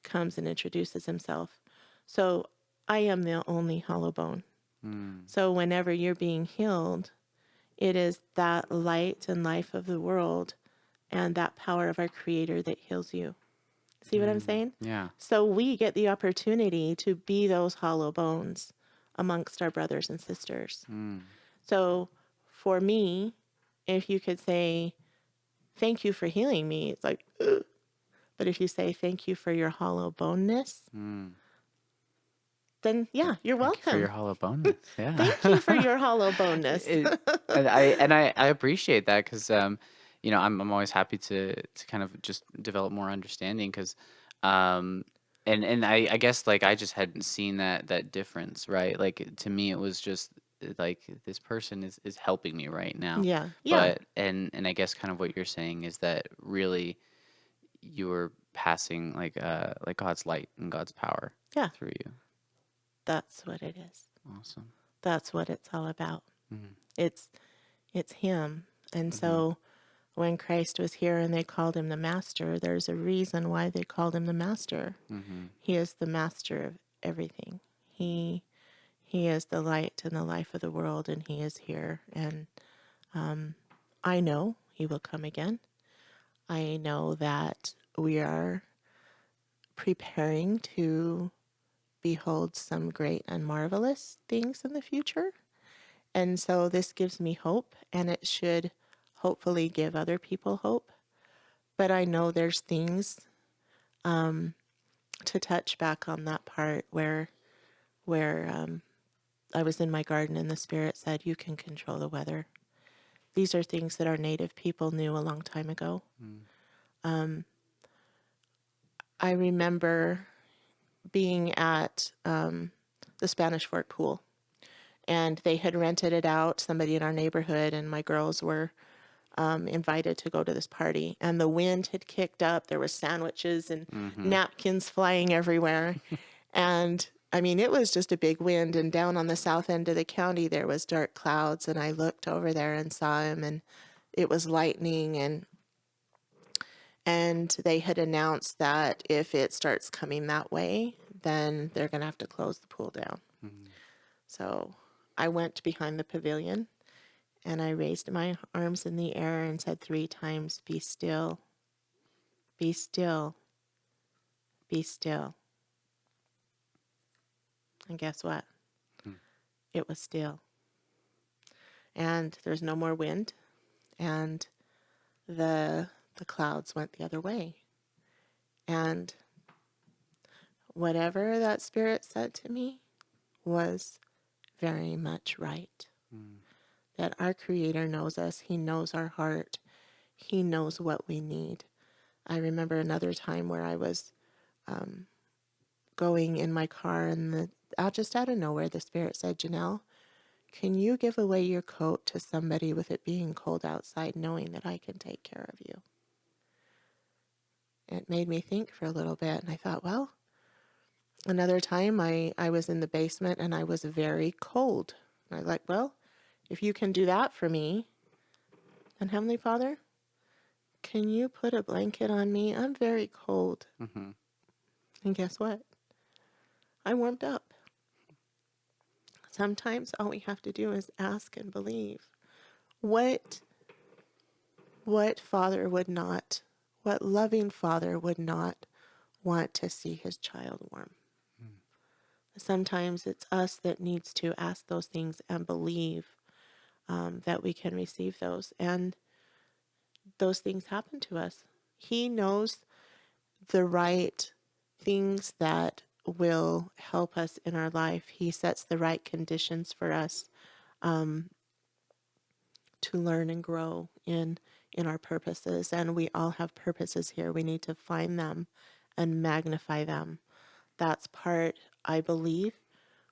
comes and introduces himself. So I am the only hollow bone. Mm. So whenever you're being healed, it is that light and life of the world and that power of our Creator that heals you. See what I'm Mm. saying? Yeah. So we get the opportunity to be those hollow bones amongst our brothers and sisters. Mm. So for me, if you could say, thank you for healing me, it's like, ugh. But if you say, thank you for your hollow boneness, Mm. then yeah, you're Thank you for your welcome. hollow bonus. Yeah. Thank you for your hollow boneness. It, and I appreciate that, because I'm always happy to kind of just develop more understanding, because um and I guess like I just hadn't seen that difference, right? Like to me it was just like this person is helping me right now. Yeah. Yeah. But and I guess kind of what you're saying is that really you were passing like God's light and God's power Yeah. through you. That's what it is. Awesome. That's what it's all about. Mm-hmm. It's it's him. And Mm-hmm. so when Christ was here and they called him the master, there's a reason why they called him the master. Mm-hmm. He is the master of everything. He is the light and the life of the world, and he is here. And I know he will come again. I know that we are preparing to behold some great and marvelous things in the future. And so this gives me hope, and it should hopefully give other people hope. But I know there's things to touch back on that part where I was in my garden and the Spirit said, "You can control the weather." These are things that our native people knew a long time ago. Mm. I remember being at the Spanish Fort pool, and they had rented it out, somebody in our neighborhood, and my girls were invited to go to this party. And the wind had kicked up. There were sandwiches and Mm-hmm. napkins flying everywhere. And I mean, it was just a big wind. And down on the south end of the county, there was dark clouds. And I looked over there and saw him, and it was lightning. And they had announced that if it starts coming that way, then they're going to have to close the pool down. Mm-hmm. So I went behind the pavilion and I raised my arms in the air and said 3 times, "Be still, be still, be still." And guess what? Mm. It was still. And there's no more wind. And the clouds went the other way. And whatever that spirit said to me was very much right. Mm. That our Creator knows us. He knows our heart. He knows what we need. I remember another time where I was going in my car, and just out of nowhere, the Spirit said, "Janell, can you give away your coat to somebody with it being cold outside, knowing that I can take care of you? It made me think for a little bit, and I thought, well, another time I was in the basement and I was very cold. And I was like, well, if you can do that for me, then Heavenly Father, can you put a blanket on me? I'm very cold. Mm-hmm. And guess what? I warmed up. Sometimes all we have to do is ask and believe. What father would not, what loving father would not want to see his child warm? Sometimes it's us that needs to ask those things and believe that we can receive those. And those things happen to us. He knows the right things that will help us in our life. He sets the right conditions for us to learn and grow in our purposes. And we all have purposes here. We need to find them and magnify them. That's part, I believe,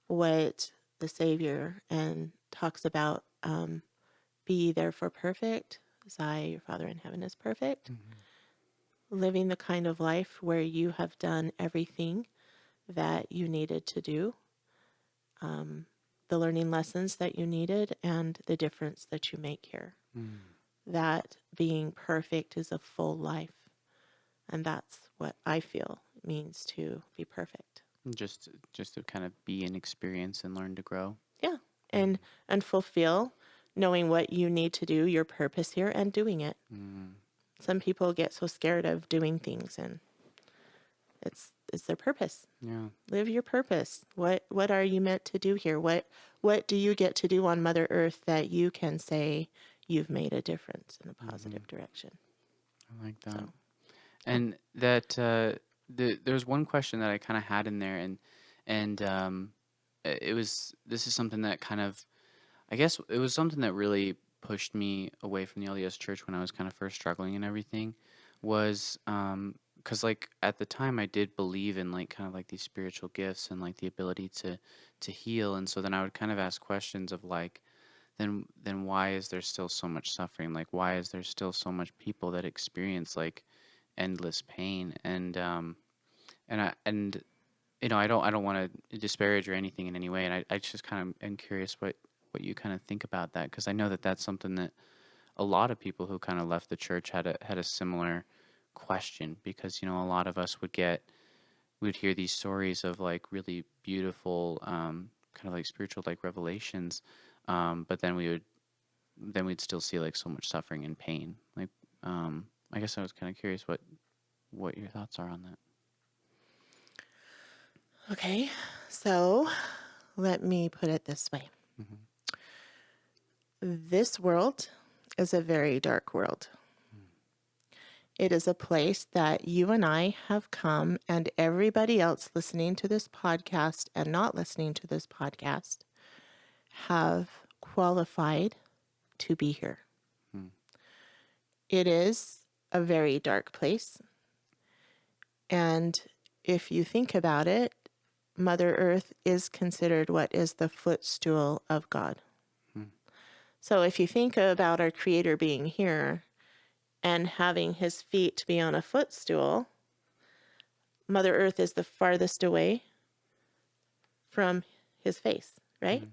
what the Savior and talks about, be therefore perfect, as I, your Father in heaven, is perfect. Living the kind of life where you have done everything that you needed to do, the learning lessons that you needed, and the difference that you make here. That being perfect is a full life. And that's what I feel it means to be perfect. Just to kind of be an experience and learn to grow. Yeah. And fulfill knowing what you need to do, your purpose here, and doing it. Some people get so scared of doing things, and it's their purpose. Yeah. Live your purpose. What are you meant to do here? What do you get to do on Mother Earth that you can say you've made a difference in a positive direction? I like that. So, and that there's one question that I kind of had in there, and this is something that kind of, I guess it was something that really pushed me away from the LDS Church when I was kind of first struggling and everything, was because like at the time I did believe in like kind of like these spiritual gifts and like the ability to heal, and so then I would kind of ask questions of like, then why is there still so much suffering? Like why is there still so much people that experience like endless pain? And I don't want to disparage or anything in any way, and I just kind of am curious what you kind of think about that, because I know that that's something that a lot of people who kind of left the church had a similar question, because a lot of us we'd hear these stories of like really beautiful kind of like spiritual like revelations, but then we'd still see like so much suffering and pain. Like I guess I was kind of curious what your thoughts are on that. okay, so let me put it this way. This world is a very dark world. It is a place that you and I have come, and everybody else listening to this podcast and not listening to this podcast have qualified to be here. It is a very dark place. And if you think about it, Mother Earth is considered what is the footstool of God. So if you think about our Creator being here and having his feet be on a footstool, Mother Earth is the farthest away from his face, right?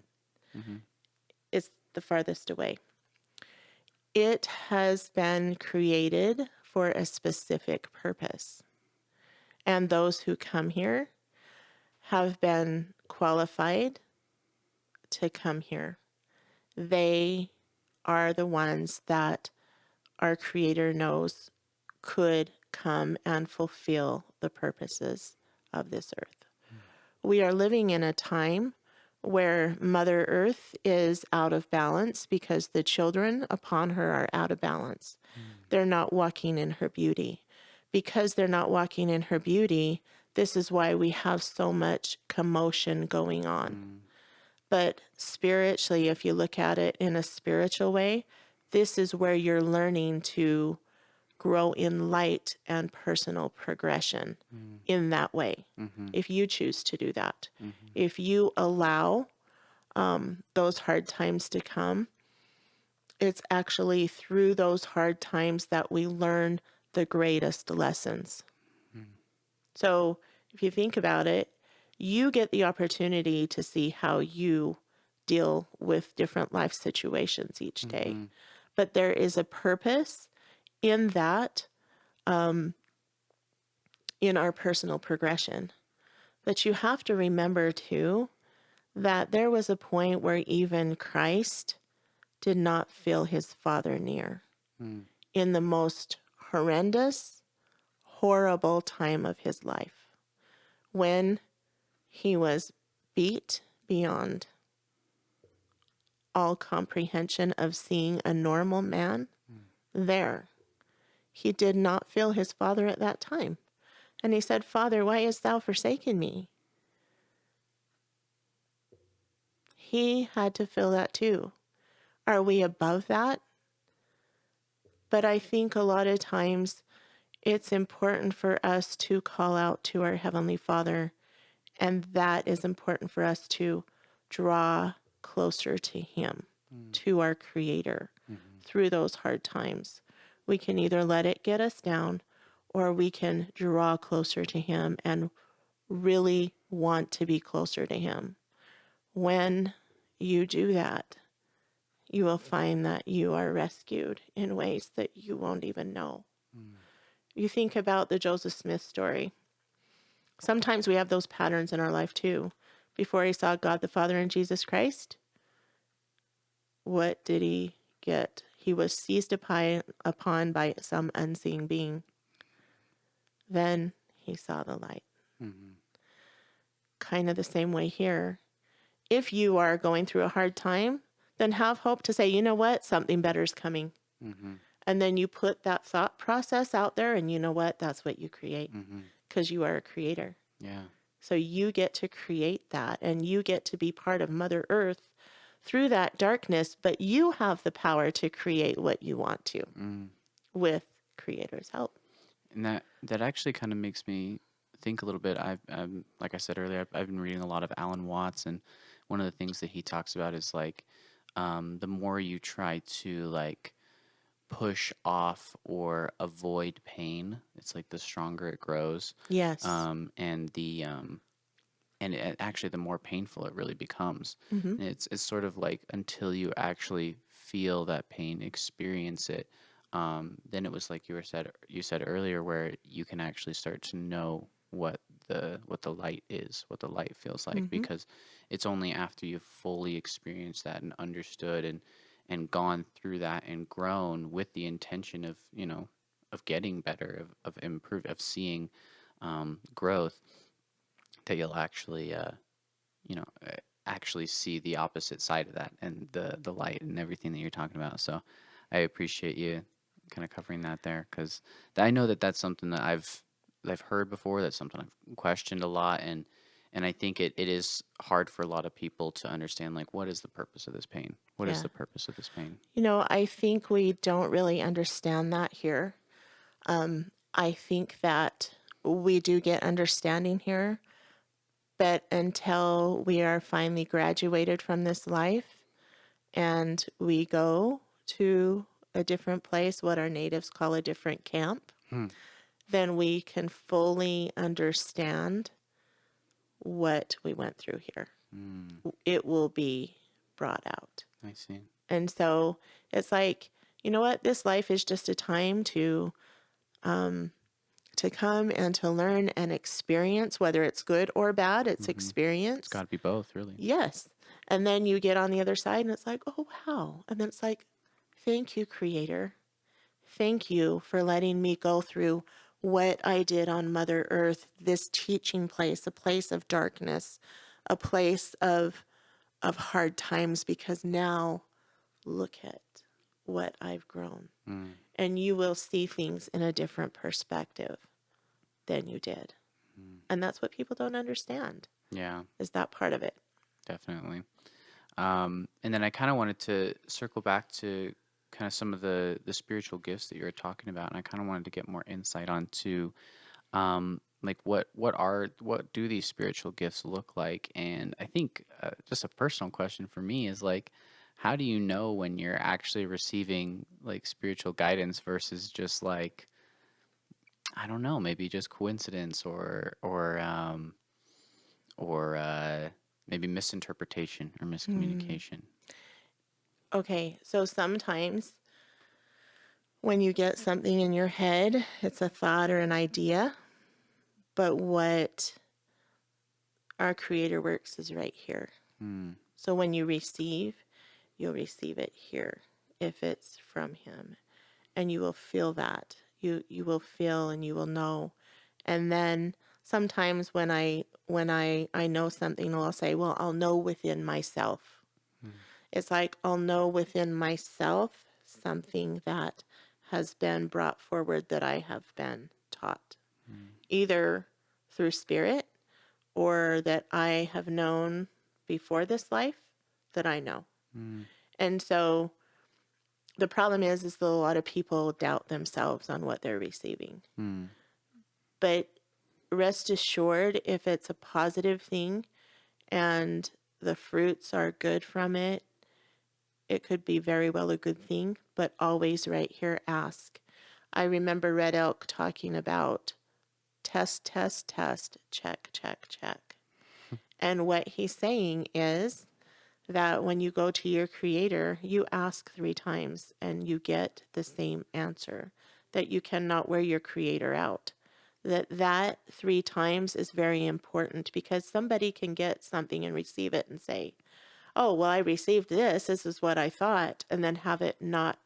It's the farthest away. It has been created for a specific purpose. And those who come here have been qualified to come here. They are the ones that our Creator knows could come and fulfill the purposes of this earth. We are living in a time where Mother Earth is out of balance because the children upon her are out of balance. They're not walking in her beauty. Because they're not walking in her beauty, this is why we have so much commotion going on. But spiritually, if you look at it in a spiritual way, this is where you're learning to grow in light and personal progression in that way, if you choose to do that. If you allow those hard times to come. It's actually through those hard times that we learn the greatest lessons. So if you think about it, you get the opportunity to see how you deal with different life situations each day. But there is a purpose in that, in our personal progression. But you have to remember, too, that there was a point where even Christ did not feel his Father near in the most horrendous, horrible time of his life, when he was beat beyond all comprehension of seeing a normal man there. He did not feel his Father at that time. And he said, Father, why hast thou forsaken me? He had to feel that too. Are we above that? But I think a lot of times it's important for us to call out to our Heavenly Father, and that is important for us to draw closer to Him, to our Creator, through those hard times. We can either let it get us down, or we can draw closer to Him and really want to be closer to Him. When you do that, you will find that you are rescued in ways that you won't even know. You think about the Joseph Smith story. Sometimes we have those patterns in our life too. Before he saw God the Father and Jesus Christ, what did he get? He was seized upon by some unseen being. Then he saw the light. Kind of the same way here. If you are going through a hard time, then have hope to say, you know what, something better is coming. And then you put that thought process out there, and you know what, that's what you create, because you are a creator. Yeah. So you get to create that, and you get to be part of Mother Earth through that darkness, but you have the power to create what you want to with Creator's help. And that actually kind of makes me think a little bit. I'm like I said earlier, I've been reading a lot of Alan Watts, and one of the things that he talks about is like the more you try to like push off or avoid pain, it's like the stronger it grows. Yes. Actually the more painful it really becomes. Mm-hmm. And it's sort of like until you actually feel that pain, experience it, then it was like you said earlier, where you can actually start to know what the light is, what the light feels like, Mm-hmm. because it's only after you've fully experienced that and understood and gone through that and grown with the intention of, of getting better, of improve, of seeing growth, that you'll actually you know actually see the opposite side of that, and the light and everything that you're talking about. So I appreciate you kind of covering that there, because I know that that's something that I've heard before. That's something I've questioned a lot, and I think it is hard for a lot of people to understand, like, what is the purpose of this pain? What is Yeah. the purpose of this pain? I think we don't really understand that here. I think that we do get understanding here, but until we are finally graduated from this life and we go to a different place, what our natives call a different camp, then we can fully understand what we went through here. It will be brought out. I see. And so it's like, you know what? This life is just a time to come and to learn and experience, whether it's good or bad, it's experience. It's got to be both, really. Yes. And then you get on the other side and it's like, oh, wow. And then it's like, thank you, Creator. Thank you for letting me go through what I did on Mother Earth, this teaching place, a place of darkness, a place of hard times, because now look at what I've grown. And you will see things in a different perspective than you did. And that's what people don't understand. Yeah, Is that part of it? definitely. And then I kind of wanted to circle back to kind of some of the spiritual gifts that you were talking about, and I kind of wanted to get more insight onto like what do these spiritual gifts look like? And I think just a personal question for me is like, how do you know when you're actually receiving like spiritual guidance versus just like, I don't know, maybe just coincidence or maybe misinterpretation or miscommunication. Okay, so sometimes when you get something in your head, it's a thought or an idea, but what our Creator works is right here. Mm, So when you receive, you'll receive it here if it's from Him, and you will feel that. You will feel and you will know. And then sometimes when I know something, I'll say, well, I'll know within myself. It's like I'll know within myself something that has been brought forward that I have been taught, either through spirit or that I have known before this life that I know. mm, And so the problem is that a lot of people doubt themselves on what they're receiving. mm, But rest assured, if it's a positive thing and the fruits are good from it, it could be very well a good thing, but always right here ask. I remember Red Elk talking about test, test, test, check, check, check. And what he's saying is that when you go to your Creator, you ask 3 times and you get the same answer, that you cannot wear your Creator out. That 3 times is very important, because somebody can get something and receive it and say, oh, well, I received this. This is what I thought. And then have it not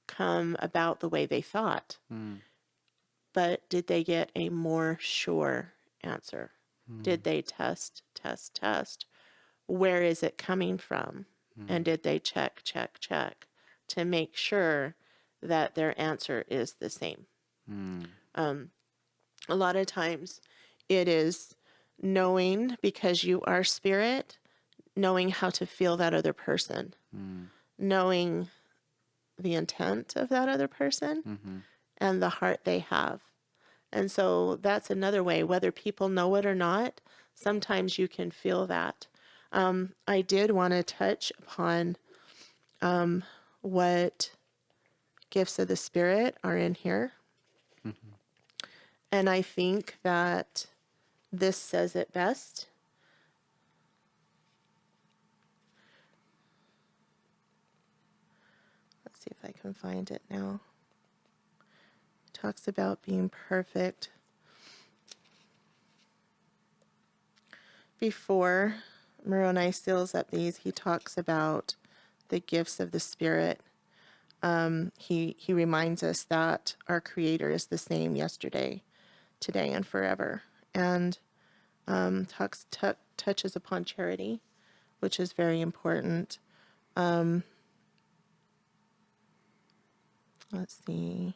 come about the way they thought. mm, But did they get a more sure answer? mm, Did they test, test, test? Where is it coming from? mm, And did they check, check, check to make sure that their answer is the same? mm, A lot of times it is knowing, because you are spirit, knowing how to feel that other person, mm, knowing the intent of that other person mhm, and the heart they have. And so that's another way, whether people know it or not, sometimes you can feel that. I did want to touch upon what gifts of the Spirit are in here. mhm, And I think that this says it best. Let's see if I can find it now. It talks about being perfect. Before Moroni seals up these, he talks about the gifts of the Spirit. He reminds us that our Creator is the same yesterday, today, and forever, and touches upon charity, which is very important. Let's see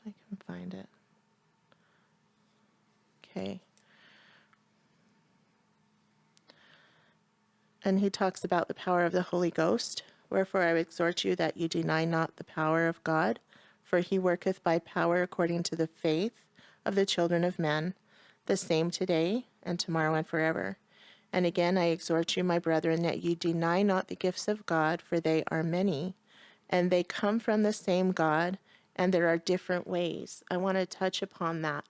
if I can find it. Okay. And he talks about the power of the Holy Ghost. Wherefore I exhort you that you deny not the power of God, for he worketh by power according to the faith of the children of men, the same today and tomorrow and forever. And again I exhort you, my brethren, that ye deny not the gifts of God, for they are many, and they come from the same God, and there are different ways. I want to touch upon that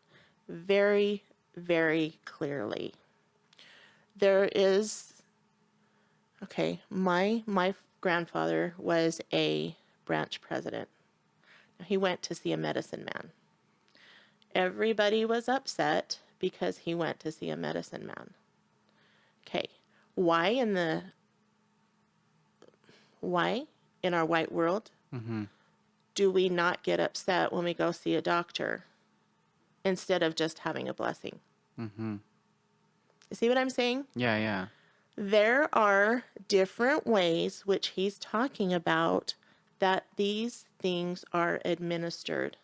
very, very clearly. There is, okay, my grandfather was a branch president. He went to see a medicine man. Everybody was upset because he went to see a medicine man. Okay, why in our white world mhm, do we not get upset when we go see a doctor instead of just having a blessing? mhm. You see what I'm saying? Yeah, yeah. There are different ways which he's talking about that these things are administered.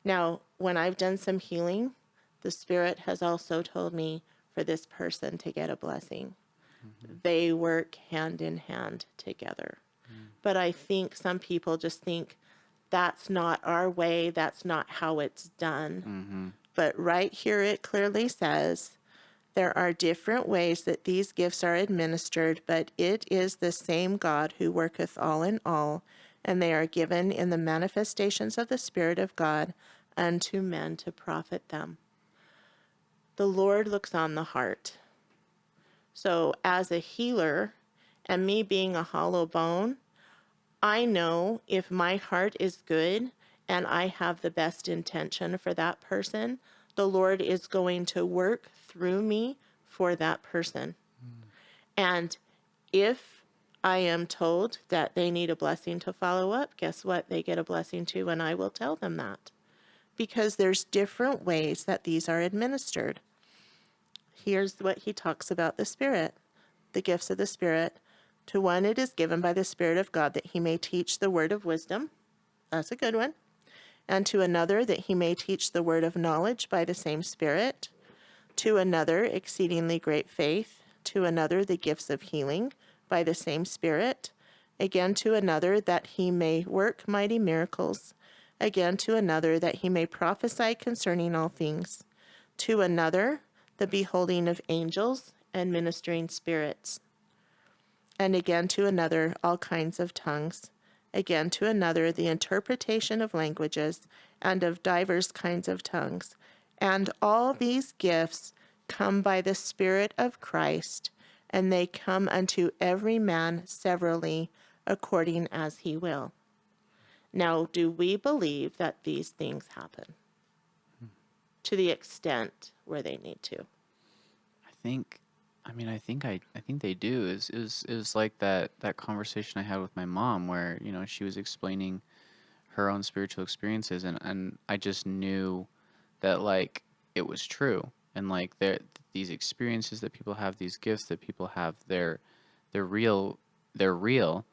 Now, when I've done some healing, the Spirit has also told me for this person to get a blessing. They work hand in hand together. But I think some people just think that's not our way, that's not how it's done. Mm-hmm. But right here it clearly says there are different ways that these gifts are administered, but it is the same God who worketh all in all, and they are given in the manifestations of the Spirit of God unto men to profit them. The Lord looks on the heart. So, as a healer, and me being a hollow bone, I know if my heart is good and I have the best intention for that person, the Lord is going to work through me for that person. And if I am told that they need a blessing to follow up, guess what? They get a blessing too, and I will tell them that. Because there's different ways that these are administered. Here's what he talks about the Spirit, the gifts of the Spirit. To one it is given by the Spirit of God that he may teach the word of wisdom. That's a good one. And to another that he may teach the word of knowledge by the same Spirit. To another exceedingly great faith. To another the gifts of healing by the same Spirit. Again to another that he may work mighty miracles. Again to another that he may prophesy concerning all things. To another the beholding of angels and ministering spirits. And again to another all kinds of tongues. Again to another the interpretation of languages and of divers kinds of tongues. And all these gifts come by the Spirit of Christ, and they come unto every man severally according as he will. Now, do we believe that these things happen to the extent where they need to? I think, I think they do. It was like that conversation I had with my mom, where she was explaining her own spiritual experiences, and I just knew that, like, it was true, and like these experiences that people have, these gifts that people have, they're real, they're real,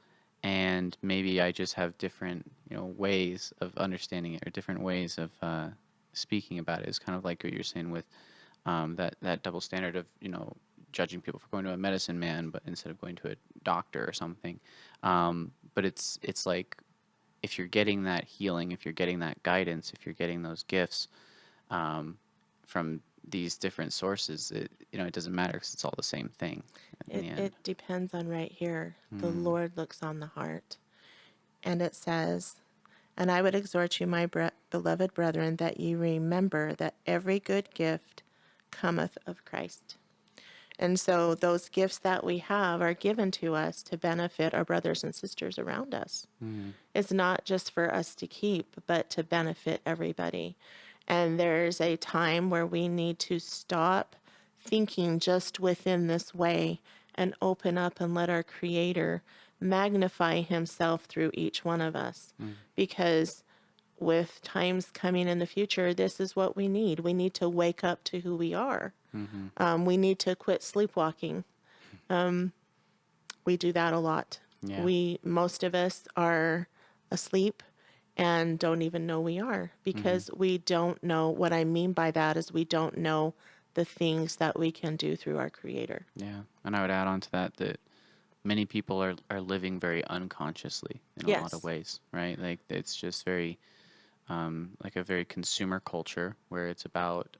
and maybe I just have different ways of understanding it, or different ways of speaking about it. It's kind of like what you're saying with that double standard of judging people for going to a medicine man, but instead of going to a doctor or something. But it's like, if you're getting that healing, if you're getting that guidance, if you're getting those gifts from these different sources, it doesn't matter, because it's all the same thing in the end. It depends on right here. The Lord looks on the heart. And it says, and I would exhort you, my beloved brethren, that ye remember that every good gift cometh of Christ. And so those gifts that we have are given to us to benefit our brothers and sisters around us. It's not just for us to keep, but to benefit everybody. And there's a time where we need to stop thinking just within this way and open up and let our Creator magnify Himself through each one of us. Because with times coming in the future, this is what we need. We need to wake up to who we are. We need to quit sleepwalking. We do that a lot. Yeah. Most of us are asleep and don't even know we are, because we don't know. What I mean by that is we don't know the things that we can do through our Creator. Yeah, and I would add on to that many people are living very unconsciously in a lot of Yes. ways, right? Like, it's just very like a very consumer culture, where it's about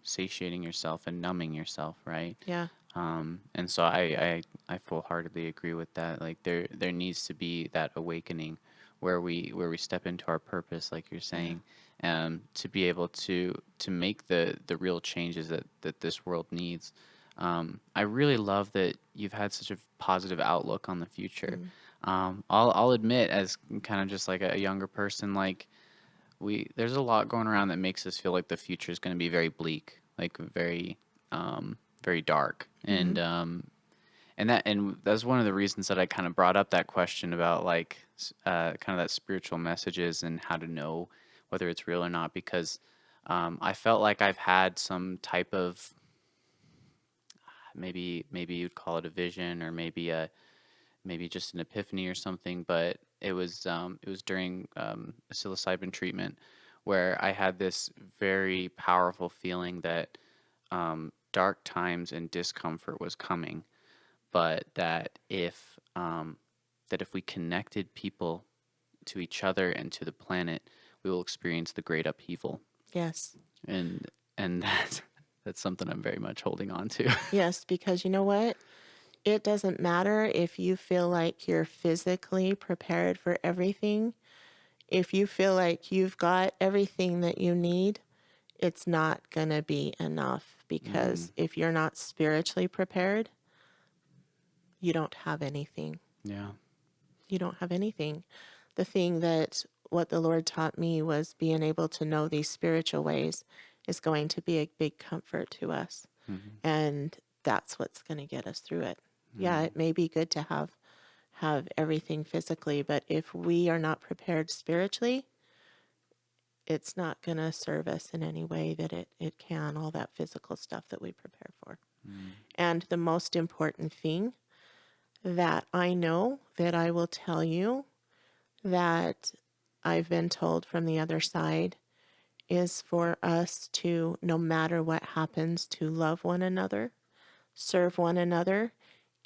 satiating yourself and numbing yourself, right? Yeah. And so I full-heartedly agree with that. Like, there needs to be that awakening where we step into our purpose, like you're saying, to be able to make the real changes that this world needs. I really love that you've had such a positive outlook on the future. I'll admit, as kind of just like a younger person, like, there's a lot going around that makes us feel like the future is going to be very bleak, like very very dark, and that's one of the reasons that I kind of brought up that question about, like, kind of that spiritual messages and how to know whether it's real or not, because I felt like I've had some type of, maybe you'd call it a vision, or maybe just an epiphany or something, but it was during a psilocybin treatment, where I had this very powerful feeling that dark times and discomfort was coming, but that if we connected people to each other and to the planet, we will experience the great upheaval. Yes. And that's something I'm very much holding on to. Yes, because you know what? It doesn't matter if you feel like you're physically prepared for everything. If you feel like you've got everything that you need, it's not going to be enough, because if you're not spiritually prepared, you don't have anything. Yeah. You don't have anything. The thing that what the Lord taught me was being able to know these spiritual ways is going to be a big comfort to us. And that's what's going to get us through it. Yeah, it may be good to have everything physically, but if we are not prepared spiritually, it's not going to serve us in any way that it can, all that physical stuff that we prepare for. And the most important thing that I know that I will tell you that I've been told from the other side is for us to, no matter what happens, to love one another, serve one another,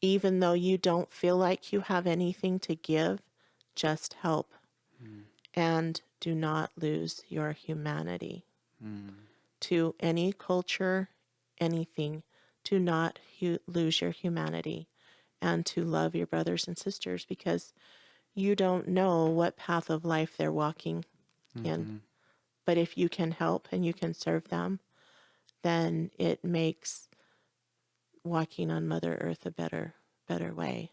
even though you don't feel like you have anything to give, just help. And do not lose your humanity. To any culture, anything, do not lose your humanity, and to love your brothers and sisters, because you don't know what path of life they're walking in. But if you can help and you can serve them, then it makes walking on Mother Earth a better way.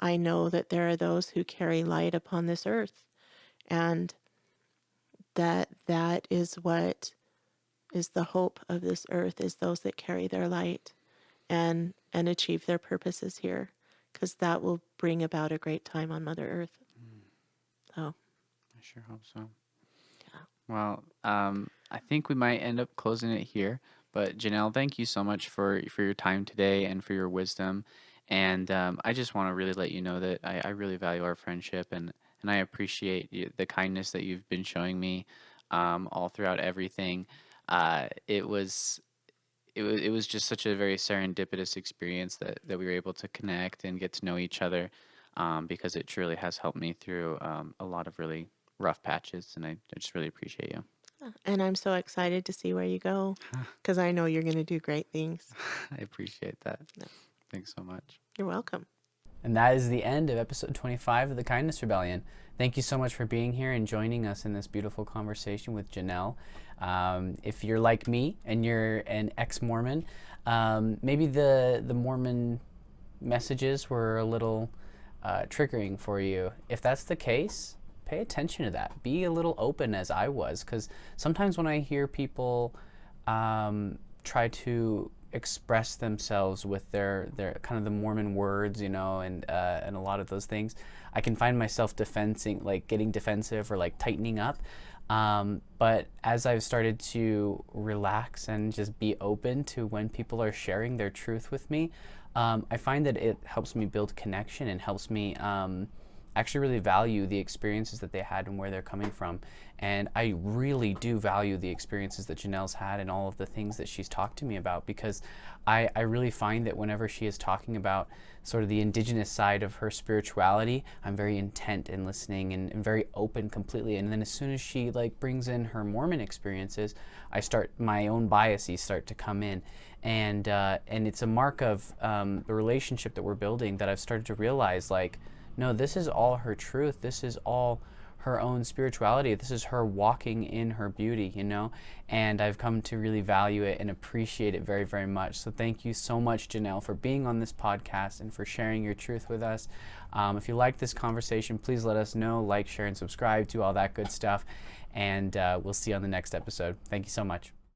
I know that there are those who carry light upon this earth, and that is what is the hope of this earth, is those that carry their light and achieve their purposes here, because that will bring about a great time on Mother Earth. So I sure hope so. yeah. Well, I think we might end up closing it here. But Janelle, thank you so much for your time today and for your wisdom. And I just want to really let you know that I really value our friendship, and I appreciate the kindness that you've been showing me all throughout everything. It was just such a very serendipitous experience that we were able to connect and get to know each other, because it truly has helped me through a lot of really rough patches, and I just really appreciate you. And I'm so excited to see where you go, because I know you're going to do great things. I appreciate that. Thanks so much. You're welcome. And that is the end of episode 25 of the Kindness Rebellion. Thank you so much for being here and joining us in this beautiful conversation with Janelle. If you're like me and you're an ex-Mormon, maybe the Mormon messages were a little triggering for you. If that's the case, pay attention to that. Be a little open, as I was, because sometimes when I hear people try to express themselves with their kind of the Mormon words, and a lot of those things, I can find myself getting defensive or like tightening up. But as I've started to relax and just be open to when people are sharing their truth with me, I find that it helps me build connection and helps me actually really value the experiences that they had and where they're coming from. And I really do value the experiences that Janelle's had and all of the things that she's talked to me about, because I really find that whenever she is talking about sort of the Indigenous side of her spirituality, I'm very intent in listening and very open completely. And then as soon as she brings in her Mormon experiences, my own biases start to come in. And it's a mark of the relationship that we're building that I've started to realize, no, this is all her truth. This is all her own spirituality. This is her walking in her beauty, and I've come to really value it and appreciate it very, very much. So thank you so much, Janelle, for being on this podcast and for sharing your truth with us. If you like this conversation, please let us know, share, and subscribe, do all that good stuff, and we'll see you on the next episode. Thank you so much.